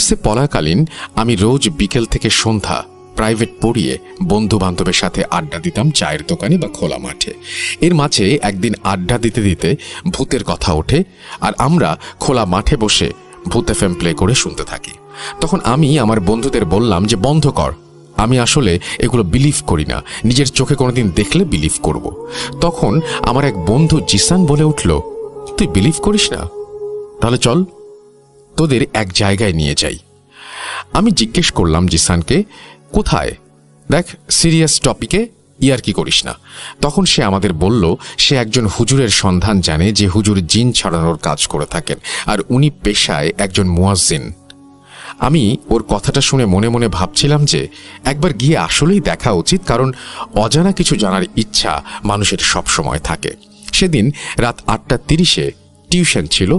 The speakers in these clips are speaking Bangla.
কোর্সে পড়াকালীন আমি রোজ বিকেল থেকে সন্ধ্যা প্রাইভেট পড়িয়ে বন্ধু বান্ধবের সাথে আড্ডা দিতাম চায়ের দোকানে বা খোলা মাঠে। এর মাঝে একদিন আড্ডা দিতে দিতে ভূতের কথা ওঠে, আর আমরা খোলা মাঠে বসে ভূত এফএম প্লে করে শুনতে থাকি। তখন আমি আমার বন্ধুদের বললাম যে বন্ধ কর, আমি আসলে এগুলো বিলিভ করি না, নিজের চোখে কোনোদিন দেখলে বিলিভ করব। তখন আমার এক বন্ধু জিসান বলে উঠল, তুই বিলিভ করিস না? তাহলে চল তোদের এক জায়গায় নিয়ে যাই। আমি জিজ্ঞেস করলাম জিসানকে, কোথায়? দেখ, সিরিয়াস টপিকে ইয়ার্কি করিস না। তখন সে আমাদের বলল সে একজন হুজুরের সন্ধান জানে যে হুজুর জিন ছাড়ানোর কাজ করে থাকেন, আর উনি পেশায় একজন মুয়াজ্জিন। আমি ওর কথাটা শুনে মনে মনে ভাবছিলাম যে একবার গিয়ে আসলেই দেখা উচিত, কারণ অজানা কিছু জানার ইচ্ছা মানুষের সব সময় থাকে। সেদিন রাত 8:30-এ টিউশন ছিল,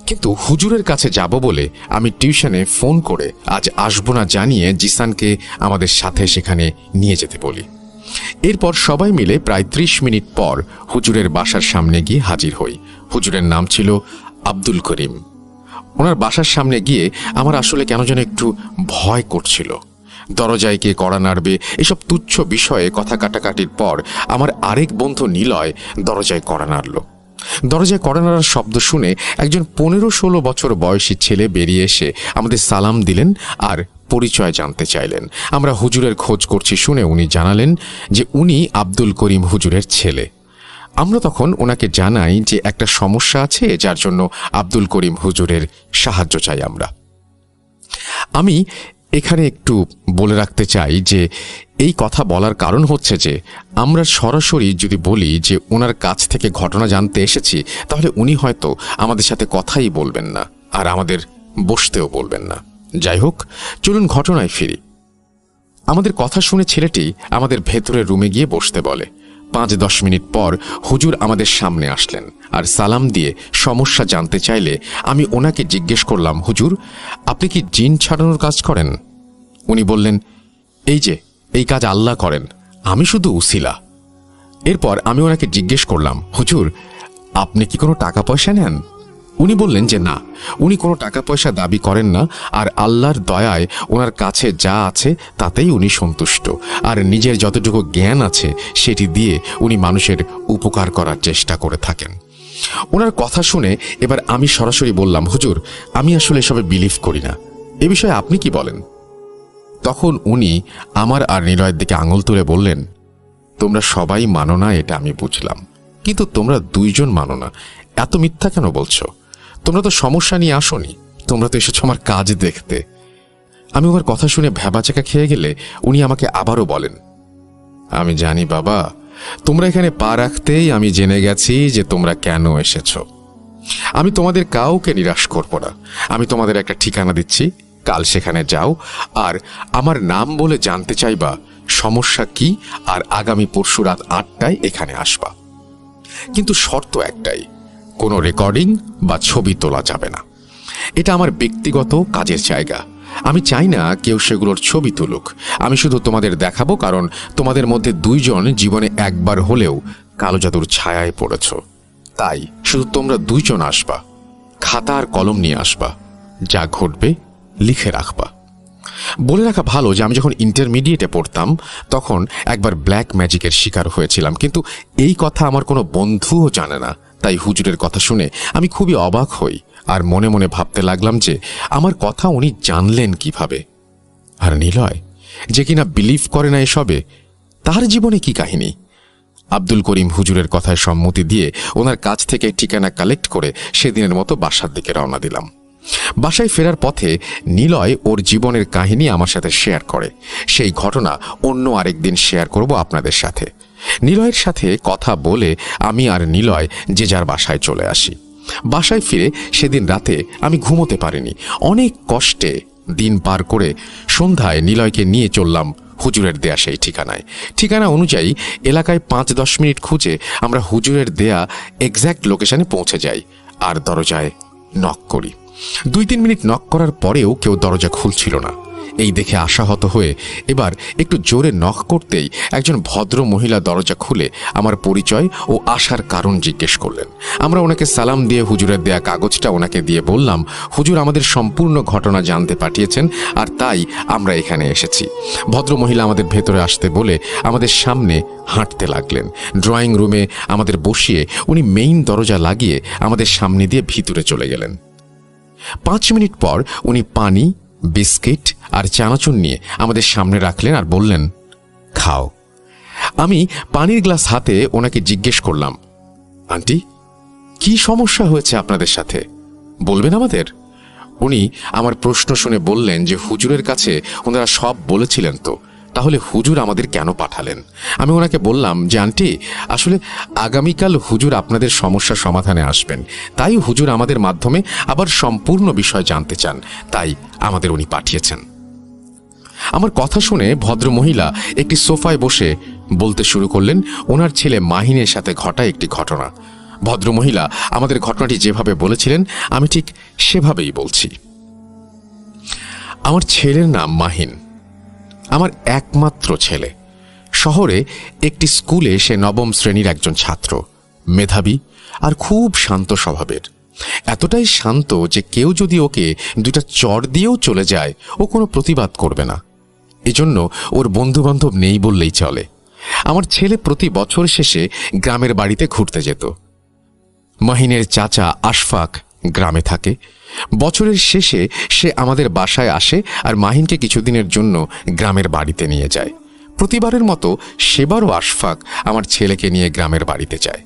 কিন্তু হুজুরের কাছে যাব বলে আমি টিউশনে ফোন করে আজ আসবো না জানিয়ে জিসানকে আমাদের সাথে সেখানে নিয়ে যেতে বলি। এরপর সবাই মিলে প্রায় 30 মিনিট পর হুজুরের বাসার সামনে গিয়ে হাজির হই। হুজুরের নাম ছিল আব্দুল করিম। ওনার বাসার সামনে গিয়ে আমার আসলে কেন যেন একটু ভয় করছিল। দরজায় কে কড়া নাড়বে এসব তুচ্ছ বিষয়ে কথা কাটাকাটির পর আমার আরেক বন্ধু নিলয় দরজায় কড়া নাড়ল। দরজায় কড়া নাড়ার শব্দ শুনে একজন 15-16 বছর বয়সী ছেলে বেরিয়ে এসে আমাদের সালাম দিলেন আর পরিচয় জানতে চাইলেন। আমরা হুজুরের খোঁজ করছি শুনে উনি জানালেন যে উনি আব্দুল করিম হুজুরের ছেলে। আমরা তখন ওনাকে জানাই যে একটা সমস্যা আছে, যার জন্য আব্দুল করিম হুজুরের সাহায্য চাই আমরা। আমি এখানে একটু বলে রাখতে চাই যে এই কথা বলার কারণ হচ্ছে যে আমরা সরাসরি যদি বলি যে ওনার কাছ থেকে ঘটনা জানতে এসেছি, তাহলে উনি হয়তো আমাদের সাথে কথাই বলবেন না আর আমাদের বসতেও বলবেন না। যাই হোক, চলুন ঘটনায় ফিরি। আমাদের কথা শুনে ছেলেটি আমাদের ভেতরের রুমে গিয়ে বসতে বলে। 5-10 মিনিট পর হুজুর আমাদের সামনে আসলেন আর সালাম দিয়ে সমস্যা জানতে চাইলে আমি ওনাকে জিজ্ঞেস করলাম, হুজুর আপনি কি জিন ছাড়ানোর কাজ করেন? উনি বললেন, এই যে এই কাজ আল্লাহ করেন, আমি শুধু উসিলা। এরপর আমি ওনাকে জিজ্ঞেস করলাম, হুজুর আপনি কি কোনো টাকা পয়সা নেন? উনি বললেন যে না, উনি কোনো টাকা পয়সা দাবি করেন না, আর আল্লাহর দয়ায় ওনার কাছে যা আছে তাতেই উনি সন্তুষ্ট, আর নিজের যতটুকু জ্ঞান আছে সেটি দিয়ে উনি মানুষের উপকার করার চেষ্টা করে থাকেন। ওনার কথা শুনে এবার আমি সরাসরি বললাম, হুজুর আমি আসলে এসবে বিলিভ করি না, এ বিষয়ে আপনি কি বলেন? তখন উনি আমার আর নিলয়ের দিকে আঙুল তুলে বললেন, তোমরা সবাই মানো না এটা আমি বুঝলাম, কিন্তু তোমরা 2 জন মানো না, এত মিথ্যা কেন বলছো? তোমরা তো সমস্যা নিয়ে আসোনি, তোমরা তো এসেছো আমার কাজ দেখতে। আমি ওর কথা শুনে ভ্যাবাচাকা খেয়ে গেলে উনি আমাকে আবারও বলেন, আমি জানি বাবা, তোমরা এখানে পা রাখতেই আমি জেনে গেছি যে তোমরা কেন এসেছো। আমি তোমাদের কাউকে নিরাশ করব না। আমি তোমাদের একটা ঠিকানা দিচ্ছি, কাল সেখানে যাও আর আমার নাম বলে জানতে চাইবা সমস্যা কি, আর আগামী পরশু রাত 8টায় এখানে আসবা। কিন্তু শর্ত একটাই, কোনো রেকর্ডিং বা ছবি তোলা যাবে না। এটা আমার ব্যক্তিগত কাজের জায়গা, আমি চাই না কেউ সেগুলোর ছবি তুলুক। আমি শুধু তোমাদের দেখাবো, কারণ তোমাদের মধ্যে 2 জন জীবনে একবার হলেও কালো জাদুর ছায়ায় পড়েছ। তাই শুধু তোমরা 2 জন আসবা, খাতা আর কলম নিয়ে আসবা, যা ঘটবে লিখে রাখবা। বলে রাখা ভালো যে আমি যখন ইন্টারমিডিয়েটে পড়তাম তখন একবার ব্ল্যাক ম্যাজিকের শিকার হয়েছিলাম, কিন্তু এই কথা আমার কোনো বন্ধুও জানে না। তাই হুজুরের কথা শুনে আমি খুবই অবাক হই আর মনে মনে ভাবতে লাগলাম যে আমার কথা উনি জানলেন কিভাবে। আর নিলয় যে কিনা বিলিভ করে না এসবে, তার জীবনে কি কাহিনী? আব্দুল করিম হুজুরের কথায় সম্মতি দিয়ে ওনার কাছ থেকে ঠিকানা কালেক্ট করে সেদিনের মতো বাসার দিকে রওনা দিলাম। বাসায় ফেরার পথে নিলয় ওর জীবনের কাহিনী আমার সাথে শেয়ার করে। সেই ঘটনা অন্য আরেকদিন শেয়ার করব আপনাদের সাথে। নিলয়ের সাথে কথা বলে আমি আর নিলয় যে যার বাসায় চলে আসি। বাসায় ফিরে সেদিন রাতে আমি ঘুমোতে পারিনি। অনেক কষ্টে দিন পার করে সন্ধ্যায় নিলয়কে নিয়ে চললাম হুজুরের দেয়া সেই ঠিকানায়। ঠিকানা অনুযায়ী এলাকায় 5-10 মিনিট খুঁজে আমরা হুজুরের দেয়া এক্স্যাক্ট লোকেশনে পৌঁছে যাই আর দরজায় নক করি। 2-3 মিনিট নক করার পরেও কেউ দরজা খুলছিল না। এই দেখে আশাহত হয়ে এবার একটু জোরে নখ করতেই একজন ভদ্র মহিলা দরজা খুলে আমার পরিচয় ও আসার কারণ জিজ্ঞেস করলেন। আমরা ওনাকে সালাম দিয়ে হুজুরের দেয়া কাগজটা ওনাকে দিয়ে বললাম, হুজুর আমাদের সম্পূর্ণ ঘটনা জানতে পাঠিয়েছেন আর তাই আমরা এখানে এসেছি। ভদ্র মহিলা আমাদের ভেতরে আসতে বলে আমাদের সামনে হাঁটতে লাগলেন। ড্রয়িং রুমে আমাদের বসিয়ে উনি মেইন দরজা লাগিয়ে আমাদের সামনে দিয়ে ভিতরে চলে গেলেন। 5 মিনিট পর উনি পানি, বিস্কিট আর চানাচুর নিয়ে আমাদের সামনে রাখলেন আর বললেন, খাও। আমি পানির গ্লাস হাতে ওনাকে জিজ্ঞেস করলাম, আন্টি কি সমস্যা হয়েছে আপনাদের সাথে, বলবেন আমাদের? উনি আমার প্রশ্ন শুনে বললেন যে হুজুরের কাছে ওনারা সব বলেছিলেন তো, তাহলে হুজুর আমাদের কেন পাঠালেন? আমি ওনাকে বললাম যে আন্টি আসলে আগামীকাল হুজুর আপনাদের সমস্যা সমাধানে আসবেন, তাই হুজুর আমাদের মাধ্যমে আবার সম্পূর্ণ বিষয় জানতে চান, তাই আমাদের উনি পাঠিয়েছেন। আমার কথা শুনে ভদ্র মহিলা একটি সোফায় বসে বলতে শুরু করলেন ওনার ছেলে মাহিনের সাথে ঘটা একটি ঘটনা। ভদ্র মহিলা আমাদের ঘটনাটি যেভাবে বলেছিলেন আমি ঠিক সেভাবেই বলছি। আমার ছেলের নাম মাহিন, আমার একমাত্র ছেলে। শহরে একটি স্কুলে সে 9ম শ্রেণীর একজন ছাত্র, মেধাবী আর খুব শান্ত স্বভাবের। এতটাই শান্ত যে কেউ যদি ওকে 2টা চড় দিয়েও চলে যায় ও কোনো প্রতিবাদ করবে না। এজন্য ওর বন্ধুবান্ধব নেই বললেই চলে। আমার ছেলে প্রতি বছর শেষে গ্রামের বাড়িতে ঘুরতে যেত। মাহিনের চাচা আশফাক গ্রামে থাকে। বছরের শেষে সে আমাদের বাসায় আসে আর মাহিনকে কিছুদিনের জন্য গ্রামের বাড়িতে নিয়ে যায়। প্রতিবারের মতো সেবারও আশফাক আমার ছেলেকে নিয়ে গ্রামের বাড়িতে যায়।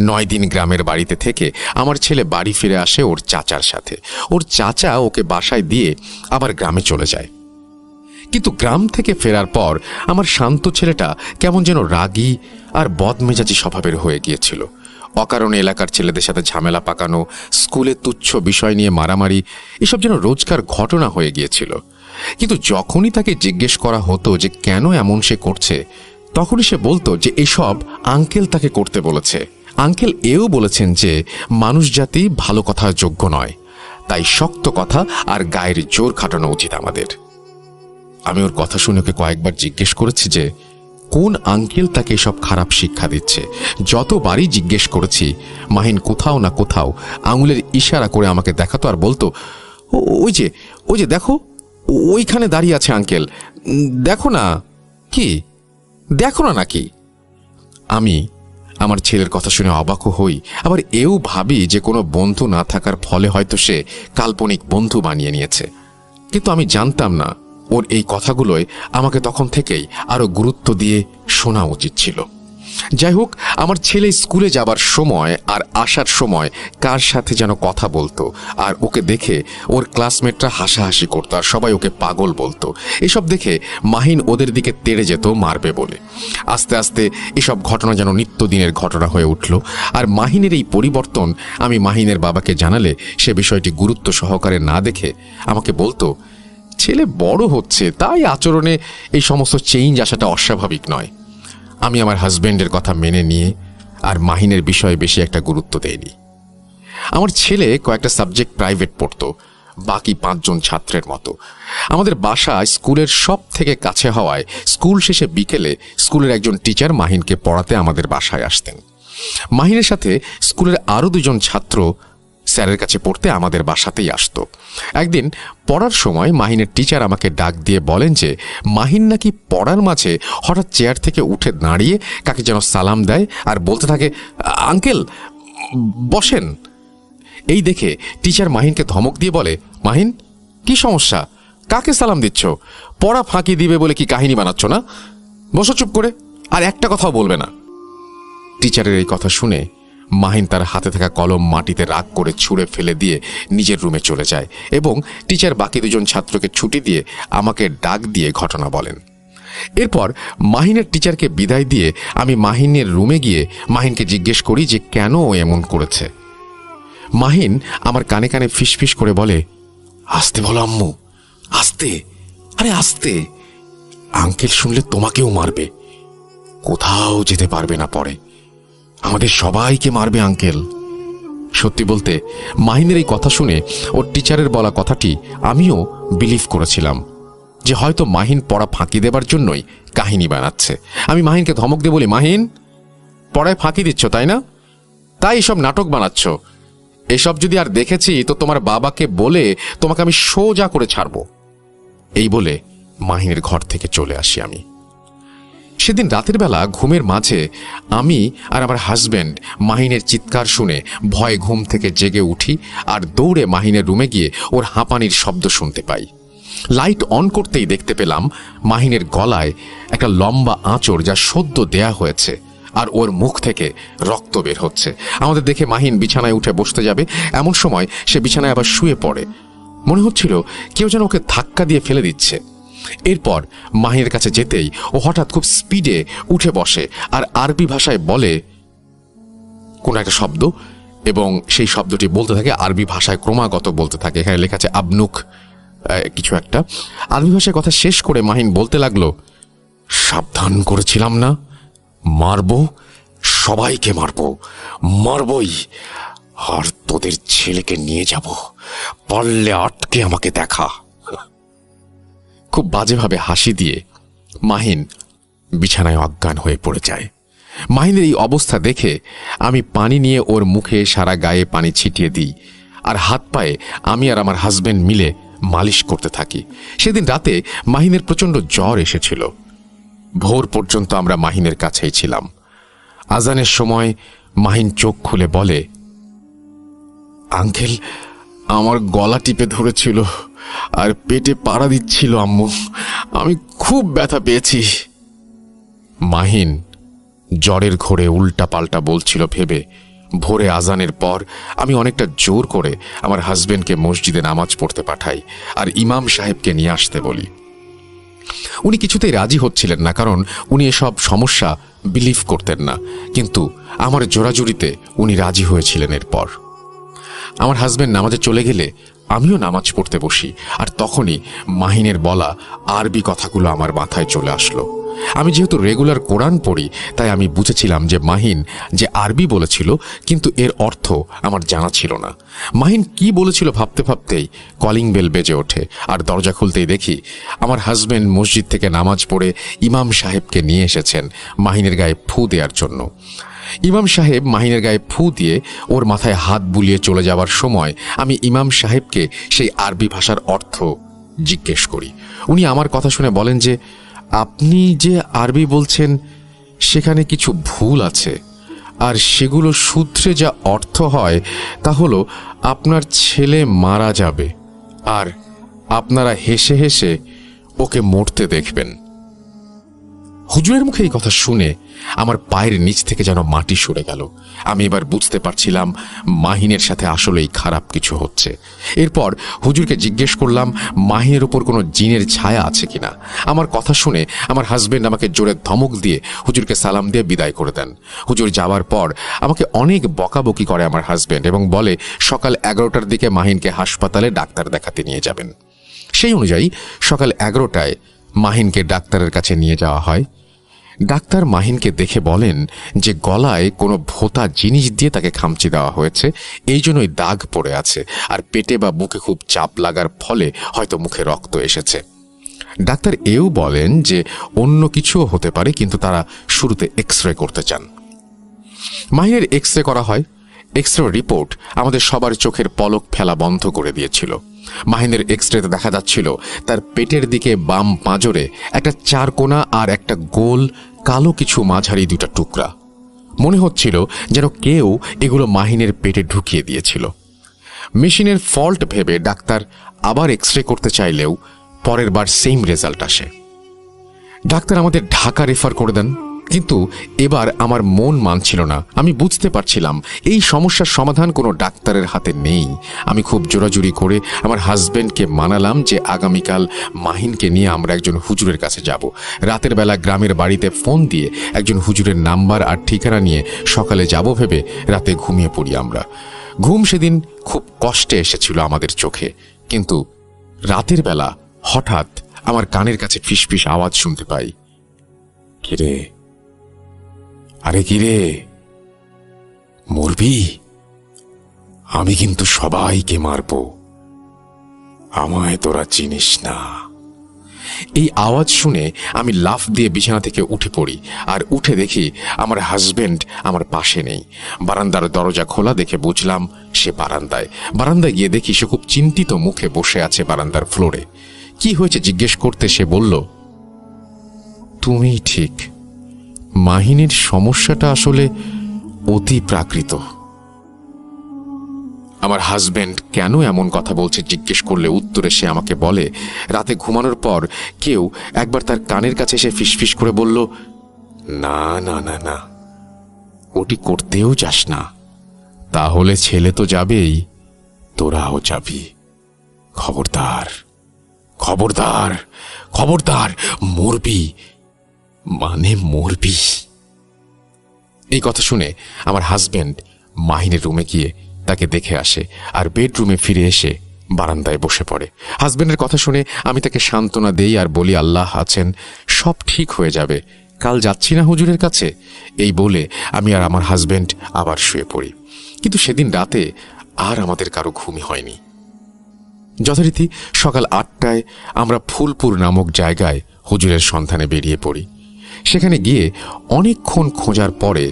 9 দিন গ্রামের বাড়িতে থেকে আমার ছেলে বাড়ি ফিরে আসে ওর চাচার সাথে। ওর চাচা ওকে বাসায় দিয়ে আবার গ্রামে চলে যায়। কিন্তু গ্রাম থেকে ফেরার পর আমার শান্ত ছেলেটা কেমন যেন রাগী আর বদমেজাজি স্বভাবের হয়ে গিয়েছিল। অকারণে এলাকার ছেলেদের সাথে ঝামেলা পাকানো, স্কুলে তুচ্ছ বিষয় নিয়ে মারামারি, এসব যেন রোজকার ঘটনা হয়ে গিয়েছিল। কিন্তু যখনই তাকে জিজ্ঞেস করা হতো যে কেন এমন সে করছে, তখনই সে বলতো যে এসব আঙ্কেল তাকে করতে বলেছে। আঙ্কেল এও বলেছেন যে মানুষ জাতি ভালো কথার যোগ্য নয়, তাই শক্ত কথা আর গায়ের জোর খাটানো উচিত আমাদের। আমি ওর কথা শুনে ওকে কয়েকবার জিজ্ঞেস করেছি যে কোন আঙ্কেল তাকে এসব খারাপ শিক্ষা দিচ্ছে। যতবারই জিজ্ঞেস করেছি মাহিন কোথাও না কোথাও আঙুলের ইশারা করে আমাকে দেখাতো আর বলতো, ওই যে দেখো ওইখানে দাঁড়িয়ে আছে আঙ্কেল, দেখো না। কি দেখো না নাকি? আমি আমার ছেলের কথা শুনে অবাক হই, আবার এও ভাবি যে কোনো বন্ধু না থাকার ফলে হয়তো সে কাল্পনিক বন্ধু বানিয়ে নিয়েছে। কিন্তু আমি জানতাম না ওর এই কথাগুলোয় আমাকে তখন থেকেই আরো গুরুত্ব দিয়ে শোনা উচিত ছিল। যাই হোক, আমার ছেলে স্কুলে যাবার সময় আর আসার সময় কার সাথে যেন কথা বলতো, আর ওকে দেখে ওর ক্লাসমেটরা হাসাহাসি করতো আর সবাই ওকে পাগল বলতো। এসব দেখে মাহিন ওদের দিকে তেড়ে যেত মারবে বলে। আস্তে আস্তে এসব ঘটনা যেন নিত্যদিনের ঘটনা হয়ে উঠল। আর মাহিনের এই পরিবর্তন আমি মাহিনের বাবাকে জানালে সে বিষয়টি গুরুত্ব সহকারে না দেখে আমাকে বলতো, ছেলে বড় হচ্ছে তাই আচরণে এই সমস্ত চেঞ্জ আসাটা অস্বাভাবিক নয়। আমি আমার হাজবেন্ডের কথা মেনে নিয়ে আর মাহিনের বিষয়ে বেশি একটা গুরুত্ব দেইনি। আমার ছেলে কয়েকটা সাবজেক্ট প্রাইভেট পড়তো, বাকি 5 জন ছাত্রের মতো। আমাদের বাসা স্কুলের সব থেকে কাছে হওয়ায় স্কুল শেষে বিকেলে স্কুলের একজন টিচার মাহিনকে পড়াতে আমাদের বাসায় আসতেন। মাহিনের সাথে স্কুলের আরও 2 জন ছাত্র স্যারের কাছে পড়তে আমাদের বাসাতেই আসতো। একদিন পড়ার সময় মাহিনের টিচার আমাকে ডাক দিয়ে বলেন যে মাহিন নাকি পড়ার মাঝে হঠাৎ চেয়ার থেকে উঠে দাঁড়িয়ে কাকে যেন সালাম দেয় আর বলতে থাকে, আঙ্কেল বসেন। এই দেখে টিচার মাহিনকে ধমক দিয়ে বলে, মাহিন কি সমস্যা, কাকে সালাম দিচ্ছ? পড়া ফাঁকি দিবে বলে কি কাহিনী বানাচ্ছ না? বসো চুপ করে, আর একটা কথাও বলবে না। টিচারের এই কথা শুনে মাহিন তার হাতে থাকা কলম মাটিতে রাগ করে ছুঁড়ে ফেলে দিয়ে নিজের রুমে চলে যায় এবং টিচার বাকি 2 জন ছাত্রকে ছুটি দিয়ে আমাকে ডাক দিয়ে ঘটনা বলেন। এরপর মাহিনের টিচারকে বিদায় দিয়ে আমি মাহিনের রুমে গিয়ে মাহিনকে জিজ্ঞেস করি যে কেন ও এমন করেছে। মাহিন আমার কানে কানে ফিসফিস করে বলে, আস্তে বলো আম্মু, আস্তে, আরে আস্তে, আঙ্কেল শুনলে তোমাকেও মারবে, কোথাও যেতে পারবে না, পরে আমাদের সবাইকে মারবে আঙ্কেল। সত্যি বলতে মাহিনের এই কথা শুনে ওর টিচারের বলা কথাটি আমিও বিলিভ করেছিলাম। যে হয়তো মাহিন পড়া ফাঁকি দেবার জন্যই কাহিনী বানাচ্ছে। আমি মাহিনকে ধমক দিয়ে বলি, মাহিন, পড়ায় ফাঁকি দিচ্ছ তাই না? তাই এসব নাটক বানাচ্ছ। এসব যদি আর দেখেছি তো তোমার বাবাকে বলে তোমাকে আমি সোজা করে ছাড়ব। এই বলে মাহিনের ঘর থেকে চলে আসি আমি। সেদিন রাতের বেলা ঘুমের মাঝে আমি আর আমার হাজব্যান্ড মাহিনের চিৎকার শুনে ভয়ে ঘুম থেকে জেগে উঠি আর দৌড়ে মাহিনের রুমে গিয়ে ওর হাঁপানির শব্দ শুনতে পাই। লাইট অন করতেই দেখতে পেলাম মাহিনের গলায় একটা লম্বা আঁচড়, যা সদ্য দেয়া হয়েছে, আর ওর মুখ থেকে রক্ত বের হচ্ছে। আমাদের দেখে মাহিন বিছানায় উঠে বসতে যাবে, এমন সময় সে বিছানায় আবার শুয়ে পড়ে। মনে হচ্ছিল কেউ যেন ওকে ধাক্কা দিয়ে ফেলে দিচ্ছে। এরপর মাহিনের কাছে যেতেই ও হঠাৎ খুব স্পিডে উঠে বসে আর আরবি ভাষায় বলে কোন একটা শব্দ, এবং সেই শব্দটি বলতে থাকে আরবি ভাষায়, ক্রমাগত বলতে থাকে। এখানে লেখা আছে আবনুক কিছু একটা। আরবি ভাষায় কথা শেষ করে মাহিন বলতে লাগলো, সাবধান করেছিলাম না, মারবো, সবাইকে মারবো, মারবই, আর তোদের ছেলেকে নিয়ে যাব, পারলে আটকে আমাকে দেখা। খুব বাজেভাবে হাসি দিয়ে মাহিন বিছানায় অজ্ঞান হয়ে পড়ে যায়। মাহিনের এই অবস্থা দেখে আমি পানি নিয়ে ওর মুখে সারা গায়ে পানি ছিটিয়ে দিই, আর হাত পায়ে আমি আর আমার হাজবেন্ড মিলে মালিশ করতে থাকি। সেদিন রাতে মাহিনের প্রচণ্ড জ্বর এসেছিল। ভোর পর্যন্ত আমরা মাহিনের কাছেই ছিলাম। আজানের সময় মাহিন চোখ খুলে বলে, আঙ্কেল, আমার গলা টিপে ধরেছিল আর পেটে পাড়া দিচ্ছিল আম্মু, আমি খুব ব্যথা পেয়েছি। মাহিন জ্বরের ঘোরে উল্টা পাল্টা বলছিল ভেবে ভোরে আজানের পর আমি অনেকটা জোর করে আমার হাজবেন্ডকে মসজিদে নামাজ পড়তে পাঠাই আর ইমাম সাহেবকে নিয়ে আসতে বলি। উনি কিছুতেই রাজি হচ্ছিলেন না, কারণ উনি এসব সমস্যা বিলিভ করতেন না, কিন্তু আমার জোরাজুরিতে উনি রাজি হয়েছিলেন। এরপর আমার হাজবেন্ড নামাজে চলে গেলে আমিও নামাজ পড়তে বসি, আর তখনই মাহিনের বলা আরবি কথাগুলো আমার মাথায় চলে আসলো। আমি যেহেতু রেগুলার কোরআন পড়ি, তাই আমি বুঝেছিলাম যে মাহিন যে আরবি বলেছিল, কিন্তু এর অর্থ আমার জানা ছিল না। মাহিন কি বলেছিল ভাবতে ভাবতেই কলিং বেল বেজে ওঠে, আর দরজা খুলতেই দেখি আমার হাজবেন্ড মসজিদ থেকে নামাজ পড়ে ইমাম সাহেবকে নিয়ে এসেছেন মাহিনের গায়ে ফু দেওয়ার জন্য। ইমাম সাহেব মাহিনের গায়ে ফু দিয়ে ওর মাথায় হাত বুলিয়ে চলে যাওয়ার সময় আমি ইমাম সাহেবকে সেই আরবি ভাষার অর্থ জিজ্ঞেস করি। উনি আমার কথা শুনে বলেন যে, আপনি যে আরবি বলছেন সেখানে কিছু ভুল আছে, আর সেগুলো সূত্রে যা অর্থ হয় তা হলো আপনার ছেলে মারা যাবে, আর আপনারা হেসে হেসে ওকে মরতে দেখবেন। হুজুরের মুখে এই কথা শুনে আমার পায়ের নিচ থেকে যেন মাটি সরে গেল। আমি এবার বুঝতে পারছিলাম মাহিনের সাথে আসলেই খারাপ কিছু হচ্ছে। এরপর হুজুরকে জিজ্ঞেস করলাম মাহিনের উপর কোনো জিনের ছায়া আছে কিনা। আমার কথা শুনে আমার হাজবেন্ড আমাকে জোরে ধমক দিয়ে হুজুরকে সালাম দিয়ে বিদায় করে দেন। হুজুর যাওয়ার পর আমাকে অনেক বকাবকি করে আমার হাজবেন্ড, এবং বলে সকাল 11টার দিকে মাহিনকে হাসপাতালে ডাক্তার দেখাতে নিয়ে যাবেন। সেই অনুযায়ী সকাল 11টায় মাহিনকে ডাক্তারের কাছে নিয়ে যাওয়া হয়। ডাক্তার মাহিনকে দেখে বলেন যে গলায় কোনো ভোঁতা জিনিস দিয়ে তাকে খামচি দেওয়া হয়েছে, এই জন্যই দাগ পড়ে আছে, আর পেটে বা বুকে খুব চাপ লাগার ফলে হয়তো মুখে রক্ত এসেছে। ডাক্তার এও বলেন যে অন্য কিছুও হতে পারে, কিন্তু তারা শুরুতে এক্স-রে করতে চান। মাহিনের এক্স-রে করা হয়। এক্স-রে রিপোর্ট আমাদের সবার চোখের পলক ফেলা বন্ধ করে দিয়েছিল। মাহিনের এক্স-রেতে দেখা যাচ্ছিল তার পেটের দিকে বাম পাঁজরে একটা চারকোনা আর একটা গোল কালো কিছু মাঝারি দুটা টুকরা। মনে হচ্ছিল যেন কেউ এগুলো মাহিনের পেটে ঢুকিয়ে দিয়েছিল। মেশিনের ফল্ট ভেবে ডাক্তার আবার এক্স-রে করতে চাইলেও পরের বার সেম রেজাল্ট আসে। ডাক্তার আমাদের ঢাকা রেফার করে দেন, কিন্তু এবার আমার মন মানছিল না। আমি বুঝতে পারছিলাম এই সমস্যার সমাধান কোনো ডাক্তারের হাতে নেই। আমি খুব জোরাজুরি করে আমার হাজবেন্ডকে মানালাম যে আগামীকাল মাহিনকে নিয়ে আমরা একজন হুজুরের কাছে যাব। রাতের বেলা গ্রামের বাড়িতে ফোন দিয়ে একজন হুজুরের নাম্বার আর ঠিকানা নিয়ে সকালে যাব ভেবে রাতে ঘুমিয়ে পড়ি আমরা। ঘুম সেদিন খুব কষ্টে এসেছিল আমাদের চোখে, কিন্তু রাতের বেলা হঠাৎ আমার কানের কাছে ফিসফিস আওয়াজ শুনতে পাই, কিরে, আরে কিরে, মরবি? আমি কিন্তু সবাইকে মারব, আমায় তোরা চিনিস না। এই আওয়াজ শুনে আমি লাফ দিয়ে বিছানা থেকে উঠে পড়ি, আর উঠে দেখি আমার হাজবেন্ড আমার পাশে নেই। বারান্দার দরজা খোলা দেখে বুঝলাম সে বারান্দায় গিয়ে দেখি সে খুব চিন্তিত মুখে বসে আছে বারান্দার ফ্লোরে। কি হয়েছে জিজ্ঞেস করতে সে বলল, তুমিই ঠিক, মাহিনীর সমস্যাটা আসলে অতি প্রাকৃত। আমার হাজবেন্ড কেন এমন কথা বলছে জিজ্ঞেস করলে উত্তরে সে আমাকে বলে, রাতে ঘুমানোর পর কেউ একবার তার কানের কাছে এসে ফিসফিস করে বলল, না না না না, ওটি করতেও যাস না, তাহলে ছেলে তো যাবেই, তোরাও যাবি। খবরদার খবরদার খবরদার, মরবি মানে মরবি। এই কথা শুনে আমার হাজবেন্ড মাহিনের রুমে গিয়ে তাকে দেখে আসে, আর বেডরুমে ফিরে এসে বারান্দায় বসে পড়ে। হাজবেন্ডের কথা শুনে আমি তাকে সান্ত্বনা দেই আর বলি, আল্লাহ আছেন, সব ঠিক হয়ে যাবে, কাল যাচ্ছি না হুজুরের কাছে। এই বলে আমি আর আমার হাজবেন্ড আবার শুয়ে পড়ি। কিন্তু সেদিন রাতে আর আমাদের কারো ঘুমই হয়নি। যথারীতি সকাল 8টায় আমরা ফুলপুর নামক জায়গায় হুজুরের সন্ধানে বেরিয়ে পড়ি। সেখানে গিয়ে অনেকক্ষণ খোঁজার পরে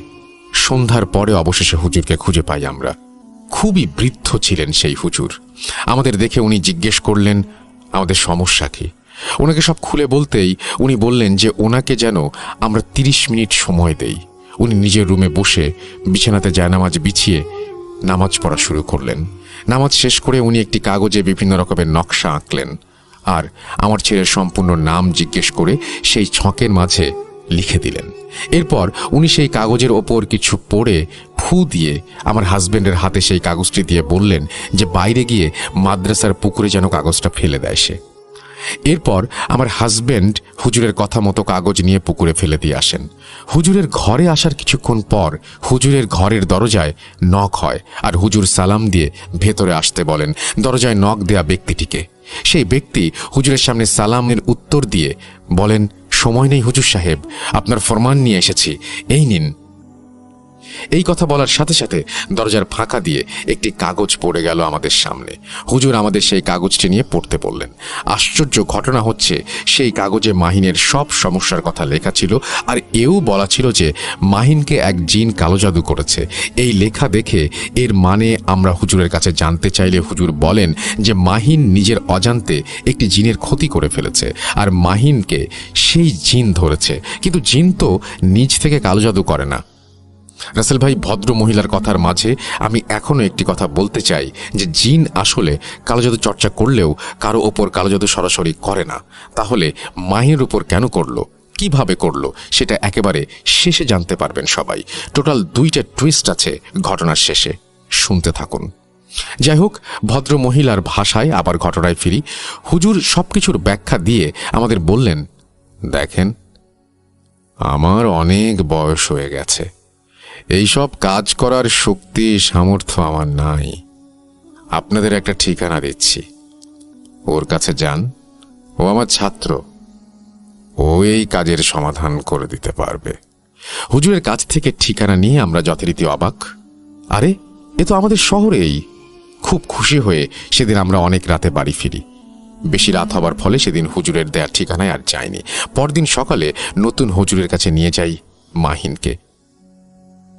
সন্ধ্যার পরে অবশেষে হুজুরকে খুঁজে পাই আমরা। খুবই বৃদ্ধ ছিলেন সেই হুজুর। আমাদের দেখে উনি জিজ্ঞেস করলেন আমাদের সমস্যা কি। ওনাকে সব খুলে বলতেই উনি বললেন যে ওনাকে যেন আমরা 30 মিনিট সময় দেই। উনি নিজের রুমে বসে বিছানাতে জায়নামাজ বিছিয়ে নামাজ পড়া শুরু করলেন। নামাজ শেষ করে উনি একটি কাগজে বিভিন্ন রকমের নকশা আঁকলেন, আর আমার ছেলের সম্পূর্ণ নাম জিজ্ঞেস করে সেই ছকের মাঝে লিখে দিলেন। এরপর উনি সেই কাগজের ওপর কিছু পড়ে ফু দিয়ে আমার হাজবেন্ডের হাতে সেই কাগজটি দিয়ে বললেন যে বাইরে গিয়ে মাদ্রাসার পুকুরে যেন কাগজটা ফেলে দেয় সে। এরপর আমার হাজবেন্ড হুজুরের কথা মতো কাগজ নিয়ে পুকুরে ফেলে দিয়ে আসেন। হুজুরের ঘরে আসার কিছুক্ষণ পর হুজুরের ঘরের দরজায় নক হয়, আর হুজুর সালাম দিয়ে ভেতরে আসতে বলেন দরজায় নক দেয়া ব্যক্তিটিকে। সেই ব্যক্তি হুজুরের সামনে সালামের উত্তর দিয়ে বলেন, সময় নেই হুজুর সাহেব, আপনার ফরমান নিয়ে এসেছি, এই নিন। এই কথা বলার সাথে সাথে দরজার ফাঁকা দিয়ে একটি কাগজ পড়ে গেল আমাদের সামনে। হুজুর আমাদের সেই কাগজটি নিয়ে পড়তে বললেন। আশ্চর্য ঘটনা হচ্ছে, সেই কাগজে মাহিনের সব সমস্যার কথা লেখা ছিল, আর এও বলা ছিল যে মাহিনকে এক জিন কালো জাদু করেছে। এই লেখা দেখে এর মানে আমরা হুজুরের কাছে জানতে চাইলে হুজুর বলেন যে মাহিন নিজের অজান্তে একটি জিনের ক্ষতি করে ফেলেছে, আর মাহিনকে সেই জিন ধরেছে। কিন্তু জিন তো নিজ থেকে কালো জাদু করে না। রাসেল ভাই, ভদ্র মহিলার কথার মাঝে আমি এখনো একটি কথা বলতে চাই যে জিন আসলে কালো জাদু চর্চা করলেও কারো ওপর কালো জাদু সরাসরি করে না। তাহলে মাহিনের উপর কেন করলো, কিভাবে করলো, সেটা একেবারে শেষে জানতে পারবেন সবাই। টোটাল 2টা টুইস্ট আছে ঘটনার শেষে, শুনতে থাকুন। যাই হোক, ভদ্র মহিলার ভাষায় আবার ঘটনায় ফিরি। হুজুর সবকিছুর ব্যাখ্যা দিয়ে আমাদের বললেন, দেখেন, আমার অনেক বয়স হয়ে গেছে, এইসব কাজ করার শক্তি সামর্থ্য আমার নাই। আপনাদের একটা ঠিকানা দিচ্ছি, ওর কাছে যান, ও আমার ছাত্র, ও এই কাজের সমাধান করে দিতে পারবে। হুজুরের কাছ থেকে ঠিকানা নিয়ে আমরা যথারীতি অবাক। আরে, এ তো আমাদের শহরেই। খুব খুশি হয়ে সেদিন আমরা অনেক রাতে বাড়ি ফিরি। বেশি রাত হবার ফলে সেদিন হুজুরের দেয়া ঠিকানায় আর যাইনি। পরদিন সকালে নতুন হুজুরের কাছে নিয়ে যাই মাহিনকে।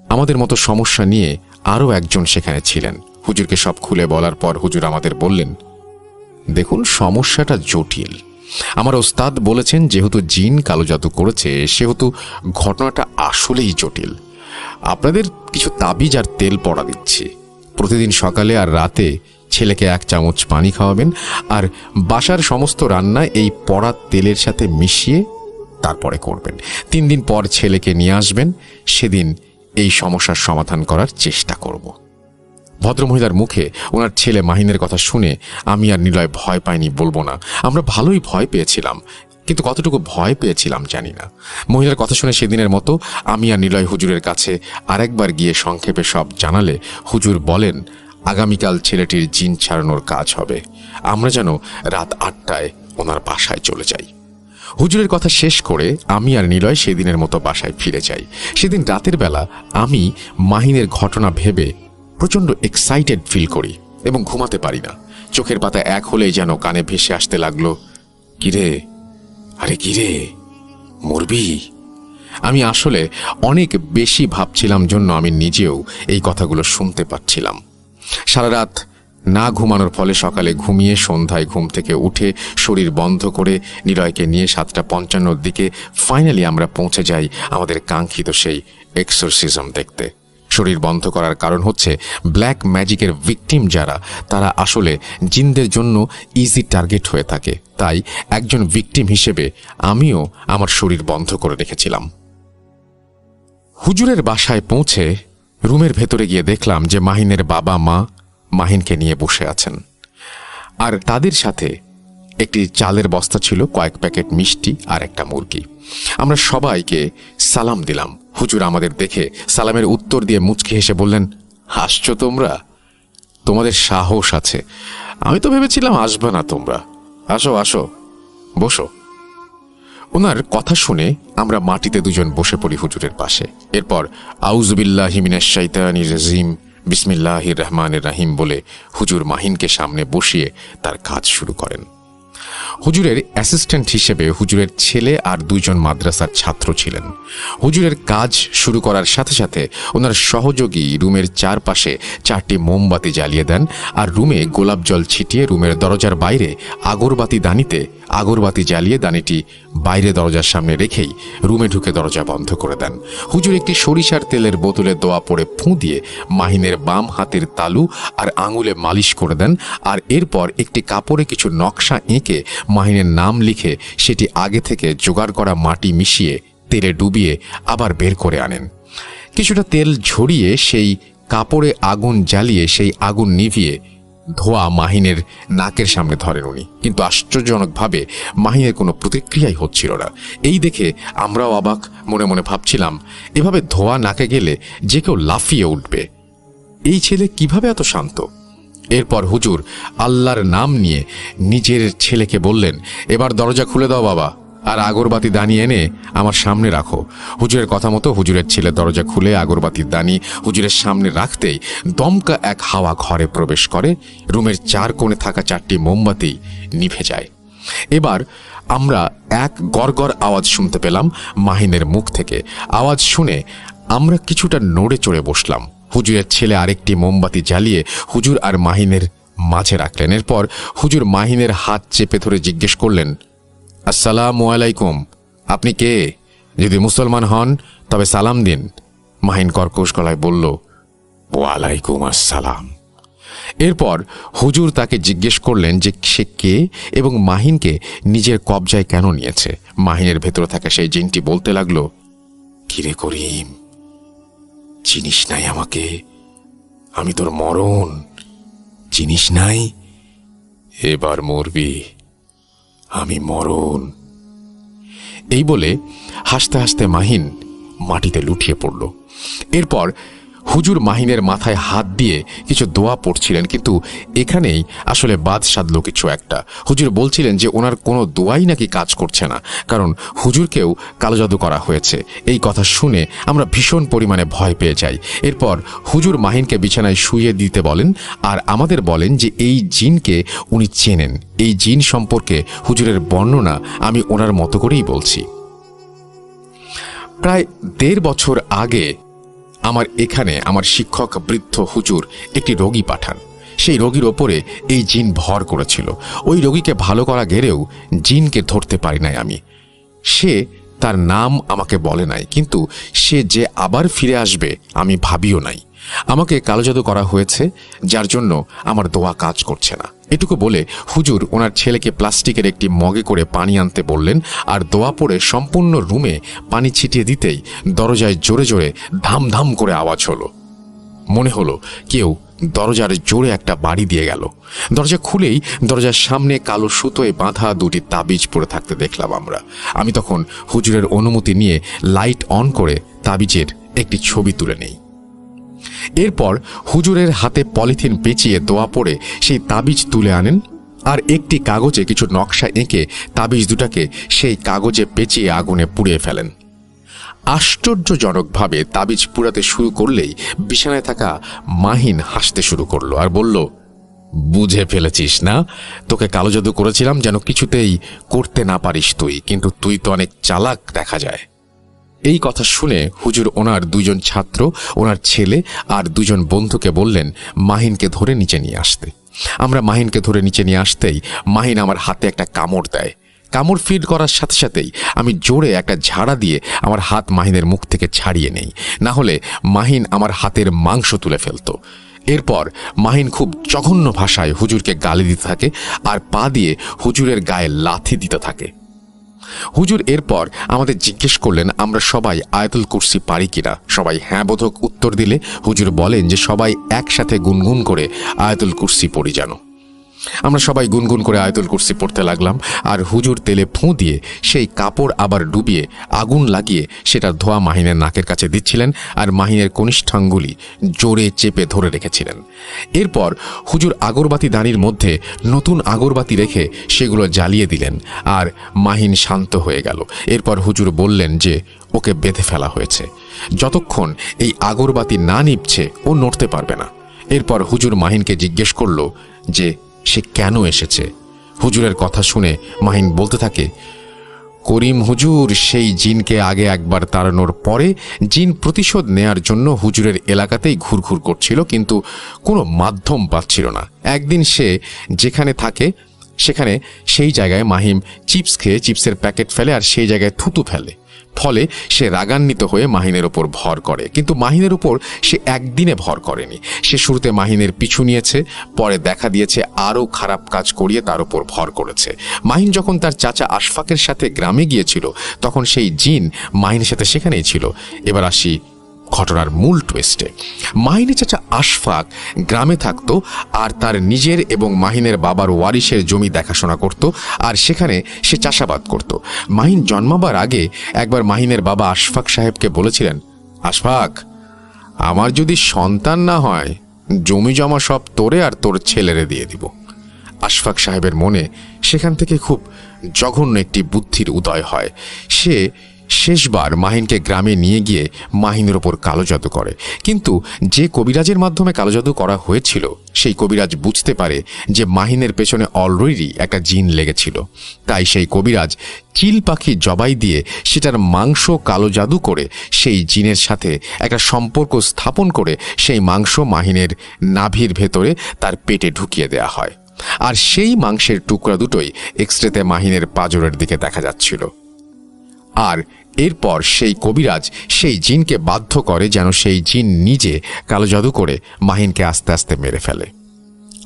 আমাদের মতো সমস্যা নিয়ে আরও একজন সেখানে ছিলেন। হুজুরকে সব খুলে বলার পর হুজুর আমাদের বললেন, দেখুন, সমস্যাটা জটিল। আমার ওস্তাদ বলেছেন যেহেতু জিন কালো জাদু করেছে সেহেতু ঘটনাটা আসলেই জটিল। আপনাদের কিছু তাবিজ আর তেল পড়া দিচ্ছি। প্রতিদিন সকালে আর রাতে ছেলেকে 1 চামচ পানি খাওয়াবেন, আর বাসার সমস্ত রান্না এই পড়া তেলের সাথে মিশিয়ে তারপরে করবেন। 3 দিন পর ছেলেকে নিয়ে আসবেন, সেদিন এই সমস্যার সমাধান করার চেষ্টা করব। ভদ্রমহিলার মুখে ওনার ছেলে মাহিনের কথা শুনে আমি আর নিলয় ভয় পাইনি বলবো না, আমরা ভালোই ভয় পেয়েছিলাম, কিন্তু কতটুকু ভয় পেয়েছিলাম জানি না। মহিলার কথা শুনে সেদিনের মতো আমি আর নিলয় হুজুরের কাছে আরেকবার গিয়ে সংক্ষেপে সব জানালে হুজুর বলেন আগামীকাল ছেলেটির জিন ছাড়ানোর কাজ হবে, আমরা যেন রাত 8টায় ওনার বাসায় চলে যাই। হুজুরের কথা শেষ করে আমি আর নিলয় সেদিনের মতো বাসায় ফিরে যাই। সেদিন রাতের বেলা আমি মাহিনের ঘটনা ভেবে প্রচণ্ড এক্সাইটেড ফিল করি এবং ঘুমাতে পারি না। চোখের পাতা এক হলেই যেন কানে ভেসে আসতে লাগলো, কিরে, আরে কি রে, মরবি? আমি আসলে অনেক বেশি ভাবছিলাম জন্য আমি নিজেও এই কথাগুলো শুনতে পাচ্ছিলাম। সারা রাত না ঘুমানোর ফলে সকালে ঘুমিয়ে সন্ধ্যায় ঘুম থেকে উঠে শরীর বন্ধ করে নিলয়কে নিয়ে 7:55 দিকে ফাইনালি আমরা পৌঁছে যাই আমাদের কাঙ্ক্ষিত সেই এক্সোরসিজম দেখতে। শরীর বন্ধ করার কারণ হচ্ছে ব্ল্যাক ম্যাজিকের ভিকটিম যারা, তারা আসলে জিনদের জন্য ইজি টার্গেট হয়ে থাকে। তাই একজন ভিকটিম হিসেবে আমিও আমার শরীর বন্ধ করে রেখেছিলাম। হুজুরের বাসায় পৌঁছে রুমের ভেতরে গিয়ে দেখলাম যে মাহিনের বাবা মা মাহিনকে নিয়ে বসে আছেন, আর তাদের সাথে একটি চালের বস্তা ছিল, কয়েক প্যাকেট মিষ্টি আর একটা মুরগি। আমরা সবাইকে সালাম দিলাম। হুজুর আমাদের দেখে সালামের উত্তর দিয়ে মুচকি হেসে বললেন, হাসছো তোমরা? তোমাদের সাহস আছে, আমি তো ভেবেছিলাম আসবে না তোমরা। আসো আসো, বসো। ওনার কথা শুনে আমরা মাটিতে দুজন বসে পড়ি হুজুরের পাশে। এরপর আউযুবিল্লাহি মিনাশ শাইতানির রাজিম, বিসমিল্লাহির রহমানির রহিম বলে হুজুর মাহিনকে সামনে বসিয়ে তার কাজ শুরু করেন। হুজুরের অ্যাসিস্ট্যান্ট হিসেবে হুজুরের ছেলে আর 2 জন মাদ্রাসার ছাত্র ছিলেন। হুজুরের কাজ শুরু করার সাথে সাথে ওনার সহযোগী রুমের চারপাশে 4টি মোমবাতি জ্বালিয়ে দেন, আর রুমে গোলাপ জল ছিটিয়ে রুমের দরজার বাইরে আগরবাতি দানিতে আগরবাতি জ্বালিয়ে দানিটি বাইরে দরজার সামনে রেখেই রুমে ঢুকে দরজা বন্ধ করে দেন। হুজুর একটি সরিষার তেলের বোতলে দোয়া পড়ে ফুঁ দিয়ে মাহিনের বাম হাতের তালু আর আঙুলে মালিশ করে দেন, আর এরপর একটি কাপড়ে কিছু নকশা এঁকে মাহিনের নাম লিখে সেটি আগে থেকে জোগাড় করা মাটি মিশিয়ে তেলে ডুবিয়ে আবার বের করে আনেন। কিছুটা তেল ঝরিয়ে সেই কাপড়ে আগুন জ্বালিয়ে সেই আগুন নিভিয়ে ধোয়া মাহিনের নাকের সামনে ধরেন উনি, কিন্তু আশ্চর্যজনকভাবে মাহিনের কোনো প্রতিক্রিয়াই হচ্ছিল না। এই দেখে আমরাও অবাক, মনে মনে ভাবছিলাম এভাবে ধোয়া নাকে গেলে যে কেউ লাফিয়ে উঠবে। এই ছেলে কিভাবে এত শান্ত? এরপর হুজুর আল্লাহর নাম নিয়ে নিজের ছেলেকে বললেন, এবার দরজা খুলে দাও বাবা, আর আগরবাতি দানি এনে আমার সামনে রাখো। হুজুরের কথা মতো হুজুরের ছেলে দরজা খুলে আগরবাতির দানি হুজুরের সামনে রাখতেই দমকা এক হাওয়া ঘরে প্রবেশ করে। রুমের 4 কোণে থাকা 4টি মোমবাতি নিভে যায়। এবার আমরা এক গড়গড় আওয়াজ শুনতে পেলাম মাহিনের মুখ থেকে। আওয়াজ শুনে আমরা কিছুটা নড়ে চড়ে বসলাম। হুজুরের ছেলে আরেকটি মোমবাতি জ্বালিয়ে হুজুর আর মাহিনের মাঝে রাখলেন। এরপর হুজুর মাহিনের হাত চেপে ধরে জিজ্ঞেস করলেন, আসসালামু আলাইকুম, আপনি কে? যদি মুসলমান হন তবে সালাম দিন। মাহিন কর্কশ গলায় বলল, ওয়ালাইকুম আসসালাম। এরপর হুজুর তাকে জিজ্ঞেস করলেন যে সে কে এবং মাহিনকে নিজের কবজায় কেন নিয়েছে। মাহিনের ভেতরে থাকা সেই জিনটি বলতে লাগলো, কিরে করিম, চিনিস নাই আমাকে? আমি তোর মরণ, চিনিস নাই? এবার মরবি, আমি মরণ। এই বলে হাসতে হাসতে মাহিন মাটিতে লুটিয়ে পড়ল। এরপর হুজুর মাহিনের মাথায় হাত দিয়ে কিছু দোয়া পড়ছিলেন, কিন্তু এখানেই আসলে বাদ সাধল কিছু একটা। হুজুর বলছিলেন যে ওনার কোনো দোয়াই নাকি কাজ করছে না, কারণ হুজুরকেও কালো জাদু করা হয়েছে। এই কথা শুনে আমরা ভীষণ পরিমাণে ভয় পেয়ে যাই। এরপর হুজুর মাহিনকে বিছানায় শুইয়ে দিতে বলেন, আর আমাদের বলেন যে এই জিনকে উনি চেনেন। এই জিন সম্পর্কে হুজুরের বর্ণনা আমি ওনার মতো করেই বলছি। প্রায় 1.5 বছর আগে আমার এখানে আমার শিক্ষক বৃদ্ধ হুজুর একটি রোগী পাঠান। সেই রোগীর ওপরে এই জিন ভর করেছিল। ওই রোগীকে ভালো করা গেলেও জিনকে ধরতে পারি নাই আমি। সে তার নাম আমাকে বলে নাই, কিন্তু সে যে আবার ফিরে আসবে আমি ভাবিও নাই। আমাকে কালো জাদু করা হয়েছে, যার জন্য আমার দোয়া কাজ করছে না। এটুকু বলে হুজুর ওনার ছেলেকে প্লাস্টিকের একটি মগে করে পানি আনতে বললেন, আর দোয়া পড়ে সম্পূর্ণ রুমে পানি ছিটিয়ে দিতেই দরজায় জোরে জোরে ধাম ধাম করে আওয়াজ হলো। মনে হলো কেউ দরজার জোরে একটা বাড়ি দিয়ে গেল। দরজা খুলেই দরজার সামনে কালো সুতোয় বাঁধা 2টি তাবিজ পড়ে থাকতে দেখলাম আমরা। আমি তখন হুজুরের অনুমতি নিয়ে লাইট অন করে তাবিজের একটি ছবি তুলে নেই। এরপর হুজুরের হাতে পলিথিন পেঁচিয়ে দোয়া পড়ে সেই তাবিজ তুলে আনেন, আর একটি কাগজে কিছু নকশা এঁকে তাবিজ দুটাকে সেই কাগজে পেঁচিয়ে আগুনে পুড়িয়ে ফেলেন। আশ্চর্যজনকভাবে তাবিজ পুড়াতে শুরু করলেই বিছানায় থাকা মাহিন হাসতে শুরু করলো আর বলল, বুঝে ফেলেছিস না? তোকে কালো জাদু করেছিলাম যেন কিছুতেই করতে না পারিস তুই, কিন্তু তুই তো অনেক চালাক দেখা যায়। এই কথা শুনে হুজুর ওনার দুজন ছাত্র, ওনার ছেলে আর দুজন বন্ধুকে বললেন মাহিনকে ধরে নিচে নিয়ে আসতে। আমরা মাহিনকে ধরে নিচে নিয়ে আসতেই মাহিন আমার হাতে একটা কামড় দেয়। কামড় ফিট করার সাথে সাথেই আমি জোরে একটা ঝাড়া দিয়ে আমার হাত মাহিনের মুখ থেকে ছাড়িয়ে নেই, না হলে মাহিন আমার হাতের মাংস তুলে ফেলত। এরপর মাহিন খুব জঘন্য ভাষায় হুজুরকে গালি দিতে থাকে আর পা দিয়ে হুজুরের গায়ে লাথি দিতে থাকে। হুজুর এরপর আমাদের জিজ্ঞেস করলেন আমরা সবাই আয়াতুল কুরসি পারি কিনা। সবাই হ্যাঁ বোধক উত্তর দিলে হুজুর বলেন যে সবাই একসাথে গুনগুন করে আয়াতুল কুরসি পড়ি যেন। আমরা সবাই গুনগুন করে আয়াতুল কুরসি পড়তে লাগলাম, আর হুজুর তেলে ফুঁ দিয়ে সেই কাপড় আবার ডুবিয়ে আগুন লাগিয়ে সেটার ধোঁয়া মাহিনের নাকের কাছে দিচ্ছিলেন, আর মাহিনের কনিষ্ঠাঙ্গুলি জোরে চেপে ধরে রেখেছিলেন। এরপর হুজুর আগরবাতি দানির মধ্যে নতুন আগরবাতি রেখে সেগুলো জ্বালিয়ে দিলেন, আর মাহিন শান্ত হয়ে গেল। এরপর হুজুর বললেন যে ওকে বেঁধে ফেলা হয়েছে, যতক্ষণ এই আগরবাতি না নিভছে ও নড়তে পারবে না। এরপর হুজুর মাহিনকে জিজ্ঞেস করল যে সে কেন এসেছে। হুজুরের কথা শুনে মাহিন বলতে থাকে, করিম হুজুর সেই জিনকে আগে একবার তাড়ানোর পরে জিন প্রতিশোধ নেয়ার জন্য হুজুরের এলাকাতেই ঘুরঘুর করছিল, কিন্তু কোনো মাধ্যম পাচ্ছিল না। একদিন সে যেখানে থাকে সেখানে সেই জায়গায় মাহিম চিপস খেয়ে চিপসের প্যাকেট ফেলে আর সেই জায়গায় থুতু ফেলে। ফলে সে রাগান্বিত হয়ে মাহিনের ওপর ভর করে, কিন্তু মাহিনের উপর সে একদিনে ভর করেনি। সে শুরুতে মাহিনের পিছু নিয়েছে, পরে দেখা দিয়েছে আরও খারাপ কাজ করিয়ে তার উপর ভর করেছে। মাহিন যখন তার চাচা আশফাকের সাথে গ্রামে গিয়েছিল তখন সেই জিন মাহিনের সাথে সেখানেই ছিল। এবার আসি ঘটনার মূল টুইস্টে। মাহিনের চাচা আশফাক গ্রামে থাকত আর তার নিজের এবং মাহিনের বাবার ওয়ারিশের জমি দেখাশোনা করত, আর সেখানে সে চাষাবাদ করত। মাহিন জন্মাবার আগে একবার মাহিনের বাবা আশফাক সাহেবকে বলেছিলেন, আশফাক, আমার যদি সন্তান না হয় জমি জমা সব তোরে আর তোর ছেলেরে দিয়ে দিব। আশফাক সাহেবের মনে সেখান থেকে খুব জঘন্য একটি বুদ্ধির উদয় হয়। সে শেষবার মাহিনকে গ্রামে নিয়ে গিয়ে মাহিনের ওপর কালো জাদু করে, কিন্তু যে কবিরাজের মাধ্যমে কালো জাদু করা হয়েছিল সেই কবিরাজ বুঝতে পারে যে মাহিনের পেছনে অলরেডি একটা জিন লেগেছিল। তাই সেই কবিরাজ চিল পাখি জবাই দিয়ে সেটার মাংস কালো জাদু করে সেই জিনের সাথে একটা সম্পর্ক স্থাপন করে সেই মাংস মাহিনের নাভির ভেতরে তার পেটে ঢুকিয়ে দেয়া হয়, আর সেই মাংসের টুকরা দুটোই এক্সরেতে মাহিনের পাঁজরের দিকে দেখা যাচ্ছিল। আর এরপর সেই কবিরাজ সেই জিনকে বাধ্য করে যেন সেই জিন নিজে কালো জাদু করে মাহিনকে আস্তে আস্তে মেরে ফেলে।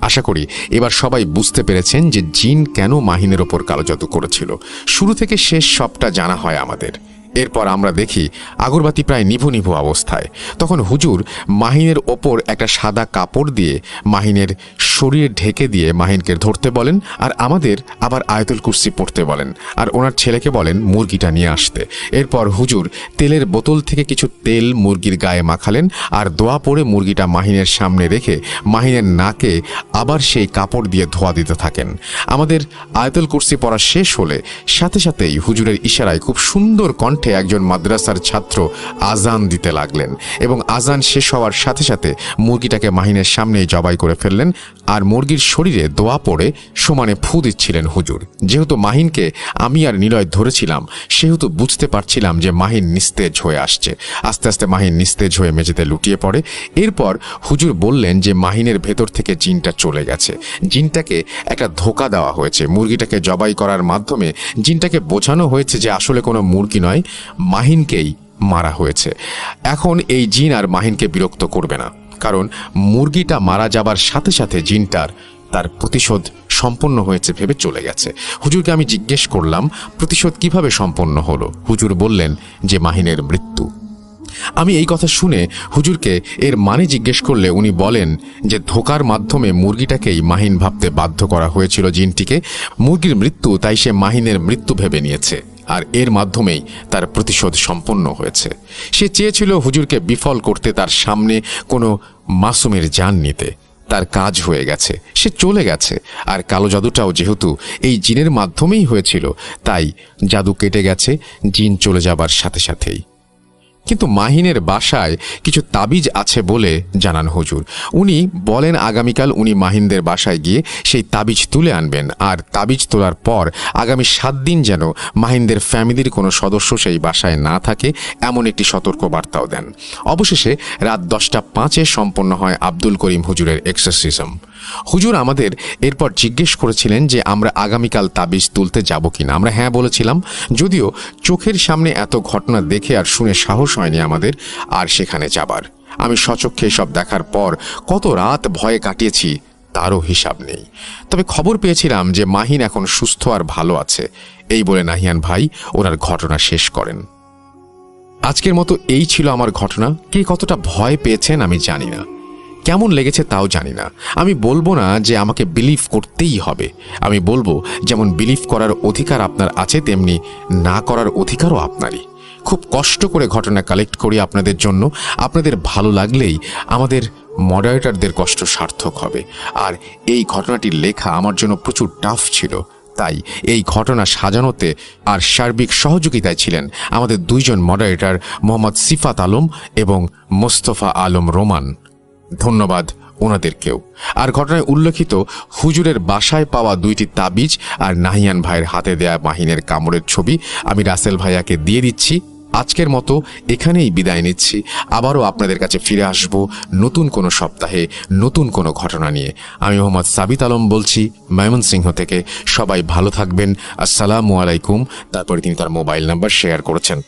আশা করি এবার সবাই বুঝতে পেরেছেন যে জিন কেন মাহিনের ওপর কালো জাদু করেছিল। শুরু থেকে শেষ সবটা জানা হয় আমাদের। এরপর আমরা দেখি আগরবাতি প্রায় নিভু নিভু অবস্থায়। তখন হুজুর মাহিনের ওপর একটা সাদা কাপড় দিয়ে মাহিনের শরীর ঢেকে দিয়ে মাহিনকে ধরতে বলেন, আর আমাদের আবার আয়াতুল কুরসি পড়তে বলেন, আর ওনার ছেলেকে বলেন মুরগিটা নিয়ে আসতে। এরপর হুজুর তেলের বোতল থেকে কিছু তেল মুরগির গায়ে মাখালেন, আর দোয়া পড়ে মুরগিটা মাহিনের সামনে রেখে মাহিনের নাকে আবার সেই কাপড় দিয়ে ধোয়া দিতে থাকেন। আমাদের আয়াতুল কুরসি পড়া শেষ হলে সাথে সাথেই হুজুরের ইশারায় খুব সুন্দর কণ্ঠে একজন মাদ্রাসার ছাত্র আজান দিতে লাগলেন, এবং আজান শেষ হওয়ার সাথে সাথে মুরগিটাকে মাহিনের সামনেই জবাই করে ফেললেন, আর মুরগির শরীরে দোয়া পড়ে সমানে ফু দিচ্ছিলেন হুজুর। যেহেতু মাহিনকে আমি আর নিলয় ধরেছিলাম সেহেতু বুঝতে পারছিলাম যে মাহিন নিস্তেজ হয়ে আসছে। আস্তে আস্তে মাহিন নিস্তেজ হয়ে মেঝেতে লুটিয়ে পড়ে। এরপর হুজুর বললেন যে মাহিনের ভেতর থেকে জিনটা চলে গেছে, জিনটাকে একটা ধোঁকা দেওয়া হয়েছে। মুরগিটাকে জবাই করার মাধ্যমে জিনটাকে বোঝানো হয়েছে যে আসলে কোনো মুরগি নয়, মাহিনকেই মারা হয়েছে। এখন এই জিন আর মাহিনকে বিরক্ত করবে না, কারণ মুরগিটা মারা যাবার সাথে সাথে জিনটার তার প্রতিশোধ সম্পন্ন হয়েছে ভেবে চলে গেছে। হুজুরকে আমি জিজ্ঞেস করলাম প্রতিশোধ কিভাবে সম্পন্ন হলো। হুজুর বললেন যে মাহিনের মৃত্যু। আমি এই কথা শুনে হুজুরকে এর মানে জিজ্ঞেস করলে উনি বলেন যে ধোকার মাধ্যমে মুরগিটাকেই মাহিন ভাবতে বাধ্য করা হয়েছিল জিনটিকে। মুরগির মৃত্যু, তাই সে মাহিনের মৃত্যু ভেবে নিয়েছে, আর এর মাধ্যমেই তার প্রতিশোধ সম্পন্ন হয়েছে। সে চেয়েছিল হুজুরকে বিফল করতে, তার সামনে কোনো মাসুমের জান নিতে। তার কাজ হয়ে গেছে, সে চলে গেছে। আর কালো জাদুটাও যেহেতু এই জিনের মাধ্যমেই হয়েছিল, তাই জাদু কেটে গেছে জিন চলে যাবার সাথে সাথেই। কিন্তু মাহিনের বাসায় কিছু তাবিজ আছে বলে জানান হুজুর। উনি বলেন আগামীকাল উনি মাহিনদের বাসায় গিয়ে সেই তাবিজ তুলে আনবেন, আর তাবিজ তোলার পর আগামী 7 দিন যেন মাহিনদের ফ্যামিলির কোনো সদস্য সেই বাসায় না থাকে এমন একটি সতর্কবার্তাও দেন। অবশেষে রাত 10:05 সম্পন্ন হয় আব্দুল করিম হুজুরের এক্সরসিজম। হুজুর আমাদের এরপর জিজ্ঞেস করেছিলেন যে আমরা আগামীকাল তাবিজ তুলতে যাব কিনা। আমরা হ্যাঁ বলেছিলাম, যদিও চোখের সামনে এত ঘটনা দেখে আর শুনে সাহস হয়নি আমাদের আর সেখানে যাবার। আমি স্বচক্ষে সব দেখার পর কত রাত ভয়ে কাটিয়েছি তারও হিসাব নেই। তবে খবর পেয়েছিলাম যে মাহিন এখন সুস্থ আর ভালো আছে। এই বলে নাহিয়ান ভাই ওনার ঘটনা শেষ করেন। আজকের মতো এই ছিল আমার ঘটনা। কে কতটা ভয় পেয়েছেন আমি জানি না, কেমন লেগেছে তাও জানি না। আমি বলবো না যে আমাকে বিলিভ করতেই হবে, আমি বলবো যেমন বিলিভ করার অধিকার আপনার আছে তেমনি না করার অধিকারও আপনারই। খুব কষ্ট করে ঘটনা কালেক্ট করি আপনাদের জন্য। আপনাদের ভালো লাগলেই আমাদের মডারেটরদের কষ্ট সার্থক হবে। আর এই ঘটনাটির লেখা আমার জন্য প্রচুর টাফ ছিল, তাই এই ঘটনা সাজানোতে আর সার্বিক সহযোগিতায় ছিলেন আমাদের 2 জন মডারেটর, মোহাম্মদ সিফাত আলম এবং মোস্তফা আলম রোমান। ধন্যবাদ ওনাদেরকেও। আর ঘটনায় উল্লেখিত হুজুরের বাসায় পাওয়া 2টি তাবিজ আর নাহিয়ান ভাইয়ের হাতে দেয়া মাহিনের কামড়ের ছবি আমি রাসেল ভাইয়াকে দিয়ে দিচ্ছি। আজকের মতো এখানেই বিদায় নিচ্ছি। আবারও আপনাদের কাছে ফিরে আসব নতুন কোনো সপ্তাহে নতুন কোনো ঘটনা নিয়ে। আমি মোহাম্মদ সাবিত আলম বলছি ময়মনসিংহ থেকে। সবাই ভালো থাকবেন। আসসালামু আলাইকুম। তারপরে তিনি তার মোবাইল নাম্বার শেয়ার করেছেন।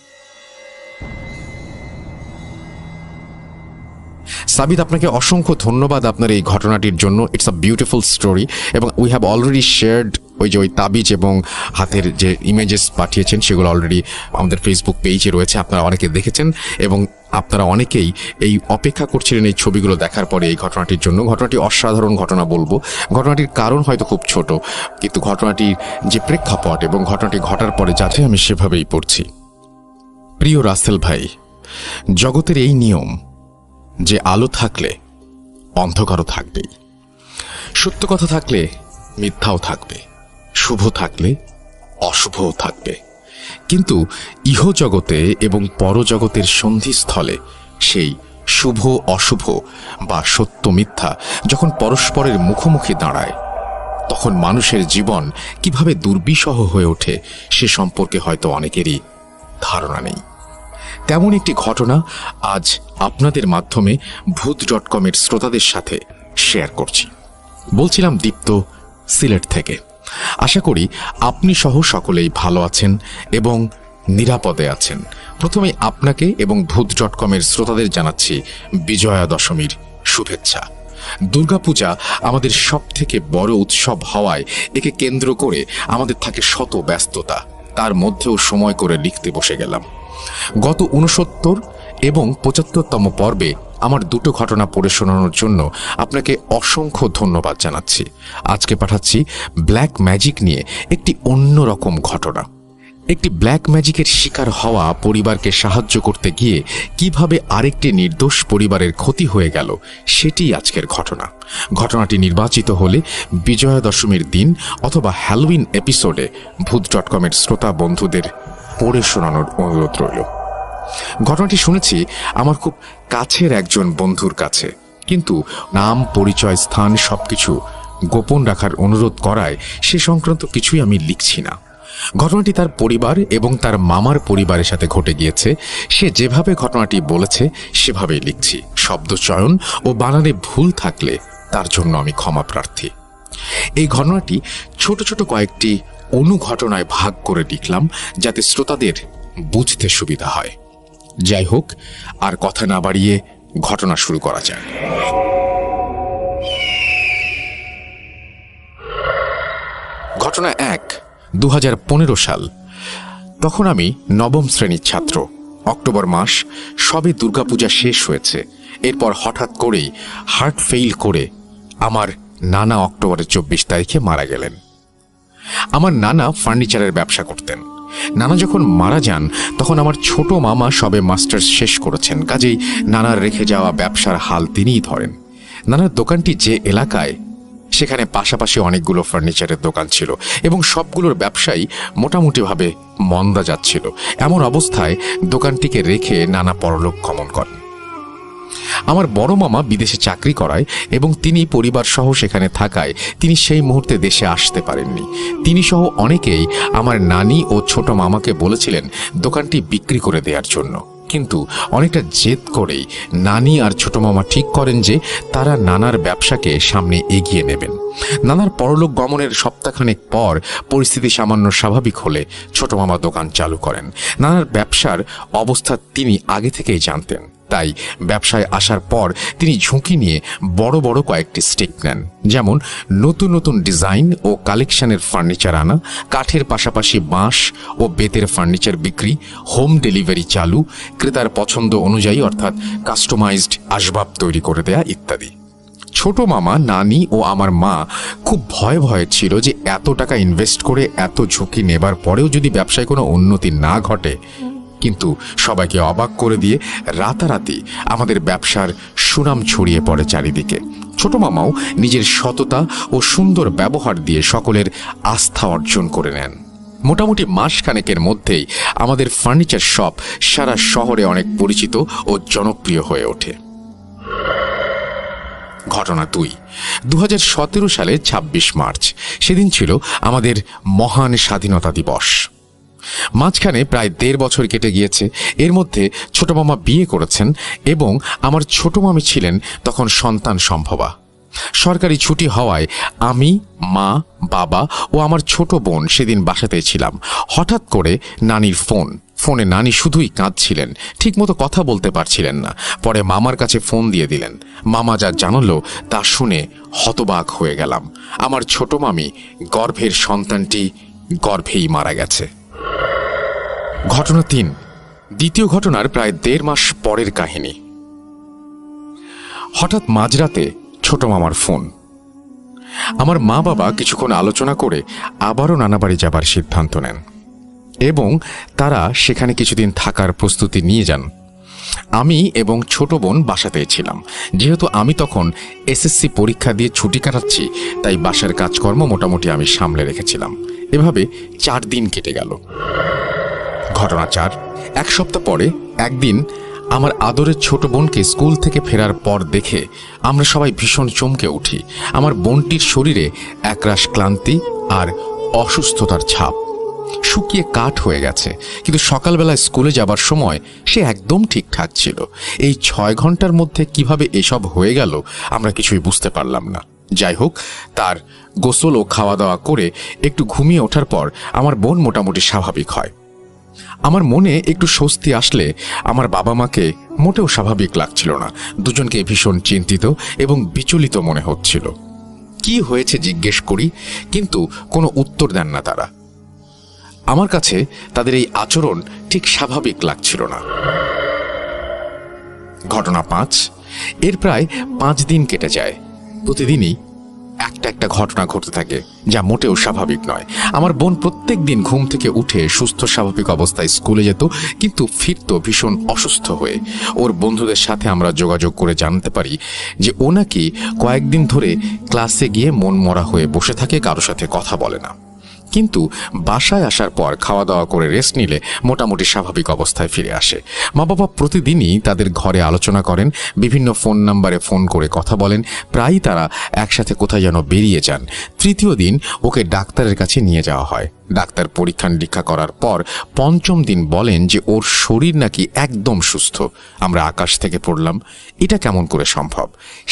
সাবিত, আপনাকে অসংখ্য ধন্যবাদ আপনার এই ঘটনাটির জন্য। ইটস আ বিউটিফুল স্টোরি এবং উই হ্যাভ অলরেডি শেয়ার্ড ওই তাবিজ এবং হাতের যে ইমেজেস পাঠিয়েছেন সেগুলো অলরেডি আমাদের ফেসবুক পেজে রয়েছে, আপনারা অনেকে দেখেছেন এবং আপনারা অনেকেই এই অপেক্ষা করছিলেন এই ছবিগুলো দেখার পরে এই ঘটনাটির জন্য। ঘটনাটি অসাধারণ ঘটনা বলবো। ঘটনাটির কারণ হয়তো খুব ছোট, কিন্তু ঘটনাটির যে প্রেক্ষাপট এবং ঘটনাটি ঘটার পরে যাতে আমি সেভাবেই পড়ছি। প্রিয় রাসেল ভাই, জগতের এই নিয়ম যে আলো থাকলে অন্ধকারও থাকবেই, সত্য কথা থাকলে মিথ্যাও থাকবে, শুভ থাকলে অশুভও থাকবে। কিন্তু ইহজগতে এবং পরজগতের সন্ধিস্থলে সেই শুভ অশুভ বা সত্য মিথ্যা যখন পরস্পরের মুখোমুখি দাঁড়ায়, তখন মানুষের জীবন কিভাবে দুর্বিষহ হয়ে ওঠে সে সম্পর্কে হয়তো অনেকেরই ধারণা নেই। তেমন একটি ঘটনা আজ আপনাদের মাধ্যমে ভূত.com-এর শ্রোতাদের সাথে শেয়ার করছি। বলছিলাম দীপ্ত, সিলেট থেকে। আশা করি আপনি সহ সকলেই ভালো আছেন এবং নিরাপদে আছেন। প্রথমেই আপনাকে এবং ভূত.com-এর শ্রোতাদের জানাচ্ছি বিজয়া দশমীর শুভেচ্ছা। দুর্গাপূজা আমাদের সব থেকে বড় উৎসব হওয়ায় একে কেন্দ্র করে আমাদের থাকে শত ব্যস্ততা, তার মধ্যেও সময় করে লিখতে বসে গেলাম। গত 69 এবং 75তম পর্বে আমার 2টো ঘটনা পড়ে শোনানোর জন্য আপনাকে অসংখ্য ধন্যবাদ জানাচ্ছি। আজকে পাঠাচ্ছি ব্ল্যাক ম্যাজিক নিয়ে একটি অন্যরকম ঘটনা। একটি ব্ল্যাক ম্যাজিকের শিকার হওয়া পরিবারকে সাহায্য করতে গিয়ে কিভাবে আরেকটি নির্দোষ পরিবারের ক্ষতি হয়ে গেল সেটিই আজকের ঘটনা। ঘটনাটি নির্বাচিত হলে বিজয়া দশমীর দিন অথবা হ্যালোউইন এপিসোডে ভূত.com-এর শ্রোতা বন্ধুদের পড়ে শোনানোর অনুরোধ রইল। ঘটনাটি শুনেছি আমার খুব কাছের একজন বন্ধুর কাছে, কিন্তু নাম, পরিচয়, স্থান সবকিছু গোপন রাখার অনুরোধ করায় সে সংক্রান্ত কিছুই আমি লিখছি না। ঘটনাটি তার পরিবার এবং তার মামার পরিবারের সাথে ঘটে গিয়েছে। সে যেভাবে ঘটনাটি বলেছে সেভাবেই লিখছি। শব্দ চয়ন ও বানানে ভুল থাকলে তার জন্য আমি ক্ষমা প্রার্থী। এই ঘটনাটি ছোট ছোট কয়েকটি অনুঘটনায় ভাগ করে লিখলাম যাতে শ্রোতাদের বুঝতে সুবিধা হয়। যাই হোক, আর কথা না বাড়িয়ে ঘটনা শুরু করা যায়। ঘটনা 1, 2015 সাল। তখন আমি 9ম শ্রেণীর ছাত্র। অক্টোবর মাস, সবে দুর্গাপূজা শেষ হয়েছে। এরপর হঠাৎ করেই হার্ট ফেইল করে আমার নানা অক্টোবরের 24 তারিখে মারা গেলেন। আমার নানা ফার্নিচারের ব্যবসা করতেন। নানা যখন মারা যান তখন আমার ছোট মামা সবে মাস্টার্স শেষ করেছেন, কাজেই নানার রেখে যাওয়া ব্যবসার হাল তিনিই ধরেন। নানার দোকানটি যে এলাকায়, সেখানে পাশাপাশি অনেকগুলো ফার্নিচারের দোকান ছিল এবং সবগুলোর ব্যবসায়ী মোটামুটিভাবে মন্দা যাচ্ছিল। এমন অবস্থায় দোকানটিকে রেখে নানা পরলোক গমন করেন। আমার বড় মামা বিদেশে চাকরি করায় এবং তিনি পরিবার সহ সেখানে থাকায় তিনি সেই মুহূর্তে দেশে আসতে পারেননি। তিনি সহ অনেকেই আমার নানি ও ছোট মামাকে বলেছিলেন দোকানটি বিক্রি করে দেওয়ার জন্য, কিন্তু অনেকটা জেদ করেই নানি আর ছোট মামা ঠিক করেন যে তারা নানার ব্যবসাকে সামনে এগিয়ে নেবেন। নানার পরলোক গমনের সপ্তাহখানেক পর পরিস্থিতি সামান্য স্বাভাবিক হলে ছোট মামা দোকান চালু করেন। নানার ব্যবসার অবস্থা তিনি আগে থেকেই জানতেন, তাই ব্যবসায় আসার পর তিনি ঝুঁকি নিয়ে বড় বড় কয়েকটি স্টেপ নেন, যেমন নতুন নতুন ডিজাইন ও কালেকশনের ফার্নিচার আনা, কাঠের পাশাপাশি বাঁশ ও বেতের ফার্নিচার বিক্রি, হোম ডেলিভারি চালু, ক্রেতার পছন্দ অনুযায়ী অর্থাৎ কাস্টমাইজড আসবাব তৈরি করে দেয়া ইত্যাদি। ছোট মামা, নানি ও আমার মা খুব ভয়ে ছিল যে এত টাকা ইনভেস্ট করে এত ঝুঁকি নেবার পরেও যদি ব্যবসায় কোনো উন্নতি না ঘটে। কিন্তু সবাইকে অবাক করে দিয়ে রাতারাতি আমাদের ব্যবসার সুনাম ছড়িয়ে পড়ে চারিদিকে। ছোট মামাও নিজের সততা ও সুন্দর ব্যবহার দিয়ে সকলের আস্থা অর্জন করে নেন। মোটামুটি মাসখানেকের মধ্যেই আমাদের ফার্নিচার শপ সারা শহরে অনেক পরিচিত ও জনপ্রিয় হয়ে ওঠে। ঘটনা 2, 2017 সালে 26 মার্চ। সেদিন ছিল আমাদের মহান স্বাধীনতা দিবস। মাঝখানে প্রায় 1.5 বছর কেটে গিয়েছে। এর মধ্যে ছোট মামা বিয়ে করেছেন এবং আমার ছোট মামি ছিলেন তখন সন্তান সম্ভবা। সরকারি ছুটি হওয়ায় আমি, মা, বাবা ও আমার ছোট বোন সেদিন বাসাতেই ছিলাম। হঠাৎ করে নানির ফোনে নানি শুধুই কাঁদছিলেন, ঠিকমতো কথা বলতে পারছিলেন না। পরে মামার কাছে ফোন দিয়ে দিলেন। মামা যা জানালো তা শুনে হতবাক হয়ে গেলাম। আমার ছোট মামি গর্ভের সন্তানটি গর্ভেই মারা গেছে। ঘটনা 3, দ্বিতীয় ঘটনার প্রায় 1.5 মাস পরের কাহিনী। হঠাৎ মাঝরাতে ছোট মামার ফোন। আমার মা বাবা কিছুক্ষণ আলোচনা করে আবারও নানা বাড়ি যাবার সিদ্ধান্ত নেন এবং তারা সেখানে কিছুদিন থাকার প্রস্তুতি নিয়ে যান। আমি এবং ছোট বোন বাসাতেই ছিলাম। যেহেতু আমি তখন এসএসসি পরীক্ষা দিয়ে ছুটি কাটাচ্ছি, তাই বাসার কাজকর্ম মোটামুটি আমি সামলে রেখেছিলাম। এভাবে 4 দিন কেটে গেল। ঘটনা 4, 1 সপ্তাহ পরে একদিন আমার আদরের ছোট বোনকে স্কুল থেকে ফেরার পর দেখে আমরা সবাই ভীষণ চমকে উঠি। আমার বোনটির শরীরে একরাশ ক্লান্তি আর অসুস্থতার ছাপ। শুকিয়ে কাঠ হয়ে গেছে, কিন্তু সকালবেলায় স্কুলে যাবার সময় সে একদম ঠিকঠাক ছিল। এই 6 ঘন্টার মধ্যে কিভাবে এসব হয়ে গেল আমরা কিছুই বুঝতে পারলাম না। যাই হোক, তার গোসল ও খাওয়া দাওয়া করে একটু ঘুমিয়ে ওঠার পর আমার বোন মোটামুটি স্বাভাবিক হয়। আমার মনে একটু স্বস্তি আসলে আমার বাবা মাকে মোটেও স্বাভাবিক লাগছিল না। দুজনকে ভীষণ চিন্তিত এবং বিচলিত মনে হচ্ছিল। কি হয়েছে জিজ্ঞেস করি, কিন্তু কোনো উত্তর দেন না তারা। আমার কাছে তাদের এই আচরণ ঠিক স্বাভাবিক লাগছিল না। ঘটনা 5, এর প্রায় 5 দিন কেটে যায়। প্রতিদিনই একটা ঘটনা ঘটতে থাকে, যা মোটেও স্বাভাবিক নয়। আমার বোন প্রত্যেক দিন ঘুম থেকে উঠে সুস্থ স্বাভাবিক অবস্থায় স্কুলে যেত, কিন্তু ফিরত ভীষণ অসুস্থ হয়ে। ওর বন্ধুদের সাথে আমরা যোগাযোগ করে জানতে পারি যে ও নাকি কয়েকদিন ধরে ক্লাসে গিয়ে মন মরা হয়ে বসে থাকে, কারোর সাথে কথা বলে না। কিন্তু বাসায় আসার পর খাওয়া দাওয়া করে রেস্ট নিলে মোটামুটি স্বাভাবিক অবস্থায় ফিরে আসে। মা বাবা প্রতিদিনই তাদের ঘরে আলোচনা করেন, বিভিন্ন ফোন নাম্বারে ফোন করে কথা বলেন, প্রায়ই তারা একসাথে কোথায় যেন বেরিয়ে যান। 3য় দিন ওকে ডাক্তারের কাছে নিয়ে যাওয়া হয়। ডাক্তার পরীক্ষা নিরীক্ষা করার পর 5ম দিন বলেন যে ওর শরীর নাকি একদম সুস্থ। আমরা আকাশ থেকে পড়লাম, এটা কেমন করে সম্ভব?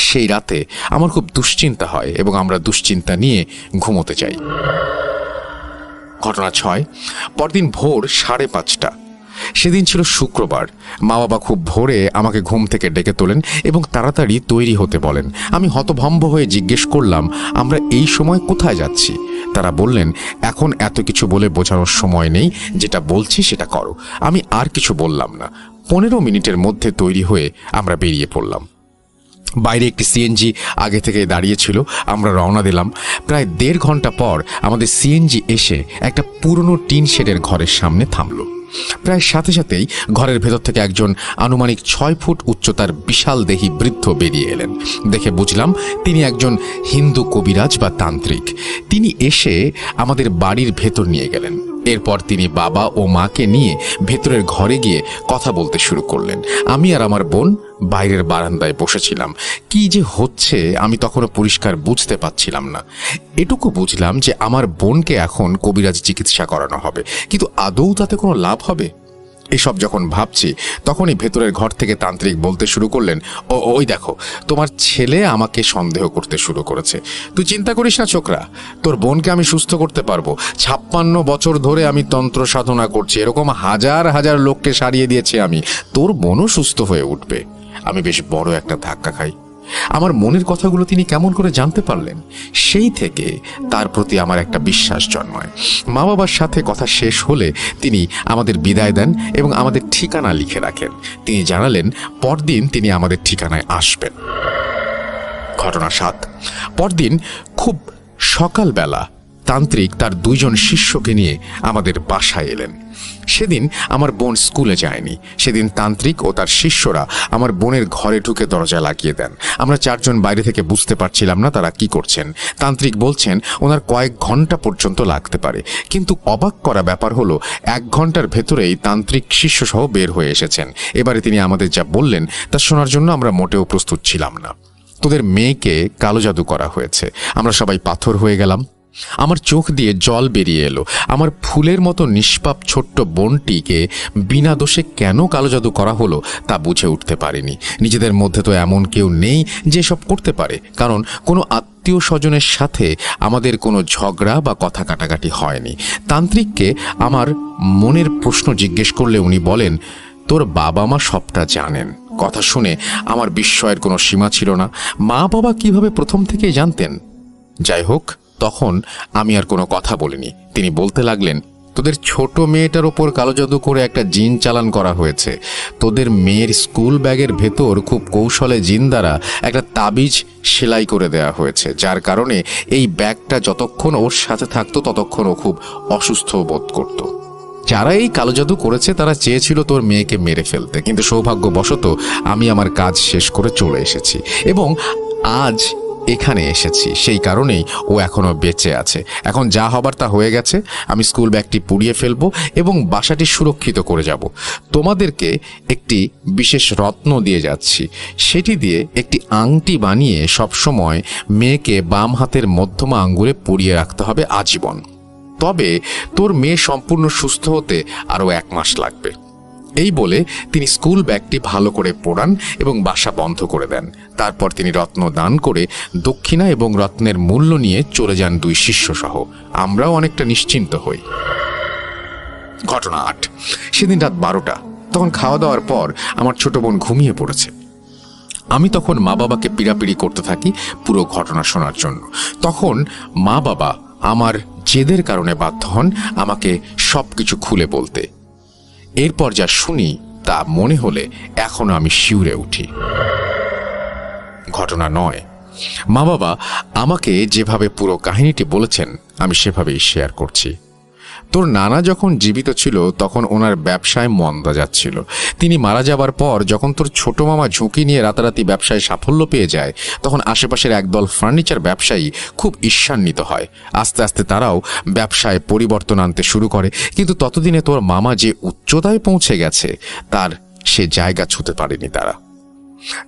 সেই রাতে আমার খুব দুশ্চিন্তা হয় এবং আমরা দুশ্চিন্তা নিয়ে ঘুমোতে যাই। ঘটনা 6, পরদিন ভোর 5:30। সেদিন ছিল শুক্রবার। মা বাবা খুব ভোরে আমাকে ঘুম থেকে ডেকে তোলেন এবং তাড়াতাড়ি তৈরি হতে বলেন। আমি হতভম্ব হয়ে জিজ্ঞেস করলাম, আমরা এই সময় কোথায় যাচ্ছি? তারা বললেন, এখন এত কিছু বলে বোঝানোর সময় নেই, যেটা বলছি সেটা করো। আমি আর কিছু বললাম না। 15 মিনিটের মধ্যে তৈরি হয়ে আমরা বেরিয়ে পড়লাম। বাইরে একটি সিএনজি আগে থেকে দাঁড়িয়েছিল। আমরা রওনা দিলাম। প্রায় 1.5 ঘন্টা পর আমাদের সিএনজি এসে একটা পুরনো টিন শেডের ঘরের সামনে থামল। প্রায় সাথে সাথেই ঘরের ভেতর থেকে একজন আনুমানিক 6 ফুট উচ্চতার বিশাল দেহী বৃদ্ধ বেরিয়ে এলেন। দেখে বুঝলাম তিনি একজন হিন্দু কবিরাজ বা তান্ত্রিক। তিনি এসে আমাদের বাড়ির ভেতর নিয়ে গেলেন। এরপর তিনি বাবা ও মাকে নিয়ে ভেতরের ঘরে গিয়ে কথা বলতে শুরু করলেন। আমি আর আমার বোন বাইরের বারান্দায় বসেছিলাম। কি যে হচ্ছে আমি তখনও পরিষ্কার বুঝতে পারছিলাম না। এটুকু বুঝলাম যে আমার বোনকে এখন কবিরাজ চিকিৎসা করানো হবে, কিন্তু আদৌ তাতে কোনো লাভ হবে? এসব যখন ভাবছি তখনই ভেতরের ঘর থেকে তান্ত্রিক বলতে শুরু করলেন, ওই দেখো, তোমার ছেলে আমাকে সন্দেহ করতে শুরু করেছে। তুই চিন্তা করিস না ছোকরা, তোর বোনকে আমি সুস্থ করতে পারবো। 56 বছর ধরে আমি তন্ত্র সাধনা করছি, এরকম হাজার হাজার লোককে সারিয়ে দিয়েছি আমি। তোর বোনও সুস্থ হয়ে উঠবে। আমি বেশ বড় একটা ধাক্কা খাই। আমার মনের কথাগুলো তিনি কেমন করে জানতে পারলেন? সেই থেকে তার প্রতি আমার একটা বিশ্বাস জন্মায়। মা বাবার সাথে কথা শেষ হলে তিনি আমাদের বিদায় দেন এবং আমাদের ঠিকানা লিখে রাখেন। তিনি জানালেন পরদিন তিনি আমাদের ঠিকানায় আসবেন। ঘটনা 7। পরদিন খুব সকালবেলা তান্ত্রিক তার 2 জন শিষ্যকে নিয়ে আমাদের বাসায় এলেন। সেদিন আমার বোন স্কুলে যায়নি। সেদিন তান্ত্রিক ও তার শিষ্যরা আমার বোনের ঘরে ঢুকে দরজা লাগিয়ে দেন। আমরা 4 জন বাইরে থেকে বুঝতে পারছিলাম না তারা কি করছেন। তান্ত্রিক বলছেন ওনার কয়েক ঘন্টা পর্যন্ত লাগতে পারে, কিন্তু অবাক করা ব্যাপার হলো 1 ঘন্টার ভেতরেই তান্ত্রিক শিষ্য সহ বের হয়ে এসেছেন। এবারে তিনি আমাদের যা বললেন তা শোনার জন্য আমরা মোটেও প্রস্তুত ছিলাম না। তোদের মেয়েকে কালো জাদু করা হয়েছে। আমরা সবাই পাথর হয়ে গেলাম। আমার চোখ দিয়ে জল বেরিয়ে এলো। আমার ফুলের মতো নিষ্পাপ ছোট্ট বোনটিকে বিনা দোষে কেন কালো জাদু করা হলো তা বুঝে উঠতে পারিনি। নিজেদের মধ্যে তো এমন কেউ নেই যে সব করতে পারে, কারণ কোনো আত্মীয় স্বজনের সাথে আমাদের কোনো ঝগড়া বা কথা কাটাকাটি হয়নি। তান্ত্রিককে আমার মনের প্রশ্ন জিজ্ঞেস করলে উনি বলেন, তোর বাবা মা সবটা জানেন। কথা শুনে আমার বিস্ময়ের কোনো সীমা ছিল না। মা বাবা কিভাবে প্রথম থেকেই জানতেন? যাই হোক, তখন আমি আর কোনো কথা বলিনি। তিনি বলতে লাগলেন, তোদের ছোট মেয়েটার ওপর কালো জাদু করে একটা জিন চালান করা হয়েছে। তোদের মেয়ের স্কুল ব্যাগের ভেতর খুব কৌশলে জিন দ্বারা একটা তাবিজ সেলাই করে দেওয়া হয়েছে, যার কারণে এই ব্যাগটা যতক্ষণ ওর সাথে থাকতো ততক্ষণ ও খুব অসুস্থ বোধ করত। যারা এই কালো জাদু করেছে তারা চেয়েছিল তোর মেয়েকে মেরে ফেলতে, কিন্তু সৌভাগ্যবশত আমি আমার কাজ শেষ করে চলে এসেছি এবং আজ এখানে এসেছি। সেই কারণেই ও এখনো বেঁচে আছে। এখন যা হবার তা হয়ে গেছে। আমি স্কুল ব্যাগটি পুড়িয়ে ফেলবো এবং বাসাটি সুরক্ষিত করে যাব। তোমাদেরকে একটি বিশেষ রত্ন দিয়ে যাচ্ছি। সেটি দিয়ে একটি আংটি বানিয়ে সবসময় মেয়েকে বাম হাতের মধ্যমা আঙ্গুলে পরিয়ে রাখতে হবে আজীবন। তবে তোর মেয়ে সম্পূর্ণ সুস্থ হতে আরও 1 মাস লাগবে। এই বলে তিনি স্কুল ব্যাগটি ভালো করে পোড়ান এবং বাসা বন্ধ করে দেন। তারপর তিনি রত্ন দান করে দক্ষিণা এবং রত্নের মূল্য নিয়ে চলে যান 2 শিষ্য সহ। আমরাও অনেকটা নিশ্চিন্ত হই। ঘটনা 8। সেদিন রাত 12টা। তখন খাওয়া দাওয়ার পর আমার ছোট বোন ঘুমিয়ে পড়েছে। আমি তখন মা বাবাকে পিড়াপিড়ি করতে থাকি পুরো ঘটনা শোনার জন্য। তখন মা বাবা আমার জেদের কারণে বাধ্য হন আমাকে সবকিছু খুলে বলতে। এরপর যা শুনি তা মনে হলে এখনো আমি শিউরে উঠি। ঘটনা 9। মা বাবা আমাকে যেভাবে পুরো কাহিনীটি বলেছেন আমি সেভাবেই শেয়ার করছি। তোর নানা যখন জীবিত ছিল তখন ওনার ব্যবসায় মন্দা যাচ্ছিল। তিনি মারা যাবার পর যখন তোর ছোট মামা ঝুঁকি নিয়ে রাতারাতি ব্যবসায় সাফল্য পেয়ে যায়, তখন আশেপাশের একদল ফার্নিচার ব্যবসায়ী খুব ঈর্ষান্বিত হয়। আস্তে আস্তে তারাও ব্যবসায় পরিবর্তন আনতে শুরু করে, কিন্তু ততদিনে তোর মামা যে উচ্চতায় পৌঁছে গেছে তার সে জায়গা ছুঁতে পারেনি তারা।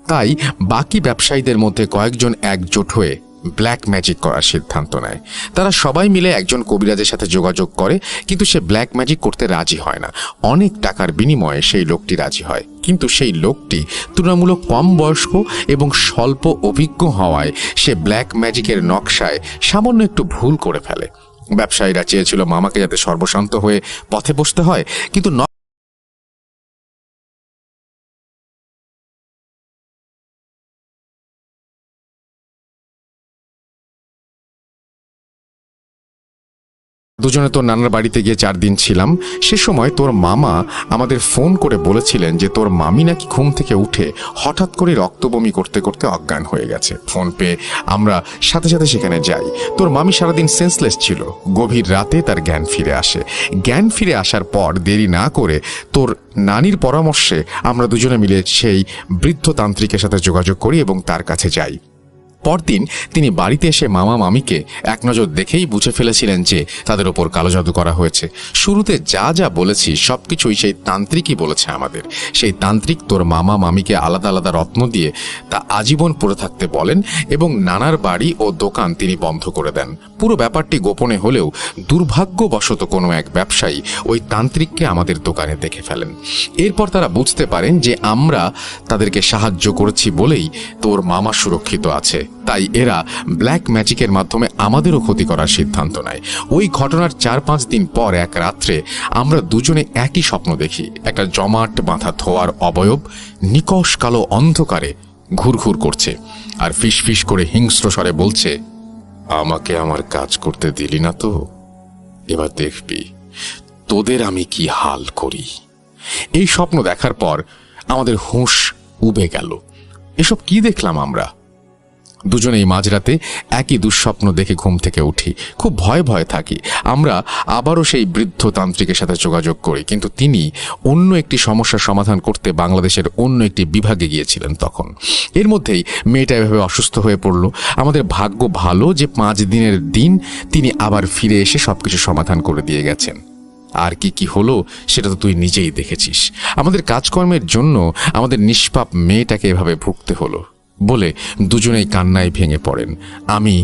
তাই বাকি ব্যবসায়ীদের মধ্যে কয়েকজন একজোট হয়ে ব্ল্যাক ম্যাজিক করার সিদ্ধান্ত নেয়। তারা সবাই মিলে একজন কবিরাজের সাথে যোগাযোগ করে, কিন্তু সে ব্ল্যাক ম্যাজিক করতে রাজি হয় না। অনেক টাকার বিনিময়ে সেই লোকটি রাজি হয়, কিন্তু সেই লোকটি তুলনামূলক কম বয়স্ক এবং স্বল্প অভিজ্ঞ হওয়ায় সে ব্ল্যাক ম্যাজিকের নকশায় সামান্য একটু ভুল করে ফেলে। ব্যবসায়ীরা চেয়েছিল মামাকে যাতে সর্বশান্ত হয়ে পথে বসতে হয়, কিন্তু দুজনে তোর নানার বাড়িতে গিয়ে 4 দিন ছিলাম। সে সময় তোর মামা আমাদের ফোন করে বলেছিলেন যে তোর মামি নাকি ঘুম থেকে উঠে হঠাৎ করে রক্তবমি করতে করতে অজ্ঞান হয়ে গেছে। ফোন পেয়ে আমরা সাথে সাথে সেখানে যাই। তোর মামি সারাদিন সেন্সলেস ছিল। গভীর রাতে তার জ্ঞান ফিরে আসে। জ্ঞান ফিরে আসার পর দেরি না করে তোর নানির পরামর্শে আমরা দুজনে মিলে সেই বৃদ্ধ তান্ত্রিকের সাথে যোগাযোগ করি এবং তার কাছে যাই। পরদিন তিনি বাড়িতে এসে মামা মামিকে এক নজর দেখেই বুঝে ফেলেছিলেন যে তাদের ওপর কালো জাদু করা হয়েছে। শুরুতে যা যা বলেছি সবকিছুই সেই তান্ত্রিকই বলেছে আমাদের। সেই তান্ত্রিক তোর মামা মামিকে আলাদা আলাদা রত্ন দিয়ে তা আজীবন পরে থাকতে বলেন এবং নানার বাড়ি ও দোকান তিনি বন্ধ করে দেন। পুরো ব্যাপারটি গোপনে হলেও দুর্ভাগ্যবশত কোনো এক ব্যবসায়ী ওই তান্ত্রিককে আমাদের দোকানে দেখে ফেলেন। এরপর তারা বুঝতে পারেন যে আমরা তাদেরকে সাহায্য করেছি বলেই তোর মামা সুরক্ষিত আছে। তাই এরা ব্ল্যাক ম্যাজিকের মাধ্যমে আমাদেরও ক্ষতি করার সিদ্ধান্ত নেয়। ওই ঘটনার 4-5 দিন পর এক রাত্রে আমরা দুজনে একই স্বপ্ন দেখি। একটা জমাট বাঁধা ধোয়ার অবয়ব নিকষ কালো অন্ধকারে ঘুরঘুর করছে আর ফিস ফিস করে হিংস্র স্বরে বলছে, আমাকে আমার কাজ করতে দিলি না তো, এবার দেখবি তোদের আমি কি হাল করি। এই স্বপ্ন দেখার পর আমাদের হুঁশ উবে গেল। এসব কি দেখলাম আমরা? দুজনেই মাঝরাতে একই দুঃস্বপ্ন দেখে ঘুম থেকে উঠি। খুব ভয়ে ভয়ে থাকি। আমরা আবারও সেই বৃদ্ধ তান্ত্রিকের সাথে যোগাযোগ করি, কিন্তু তিনি অন্য একটি সমস্যার সমাধান করতে বাংলাদেশের অন্য একটি বিভাগে গিয়েছিলেন তখন। এর মধ্যেই মেয়েটা এভাবে অসুস্থ হয়ে পড়ল। আমাদের ভাগ্য ভালো যে 5 দিনের দিন তিনি আবার ফিরে এসে সবকিছু সমাধান করে দিয়ে গেছেন। আর কি কি হলো সেটা তো তুই নিজেই দেখেছিস। আমাদের কাজকর্মের জন্য আমাদের নিষ্পাপ মেয়েটাকে এভাবে ভুগতে হলো বলে দুজনেই কান্নায় ভেঙে পড়েন। আমি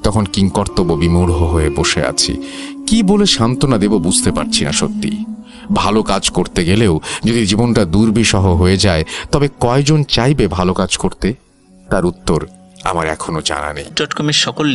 তখন কিংকর্তব্য বিমূঢ় হয়ে বসে আছি। কি বলে সান্ত্বনা দেব বুঝতে পারছি না। সত্যি ভালো কাজ করতে গেলেও যদি জীবনটা দুর্বিষহ হয়ে যায় তবে কয়জন চাইবে ভালো কাজ করতে? তার উত্তর আমার এখনো জানা নেই। .com সকল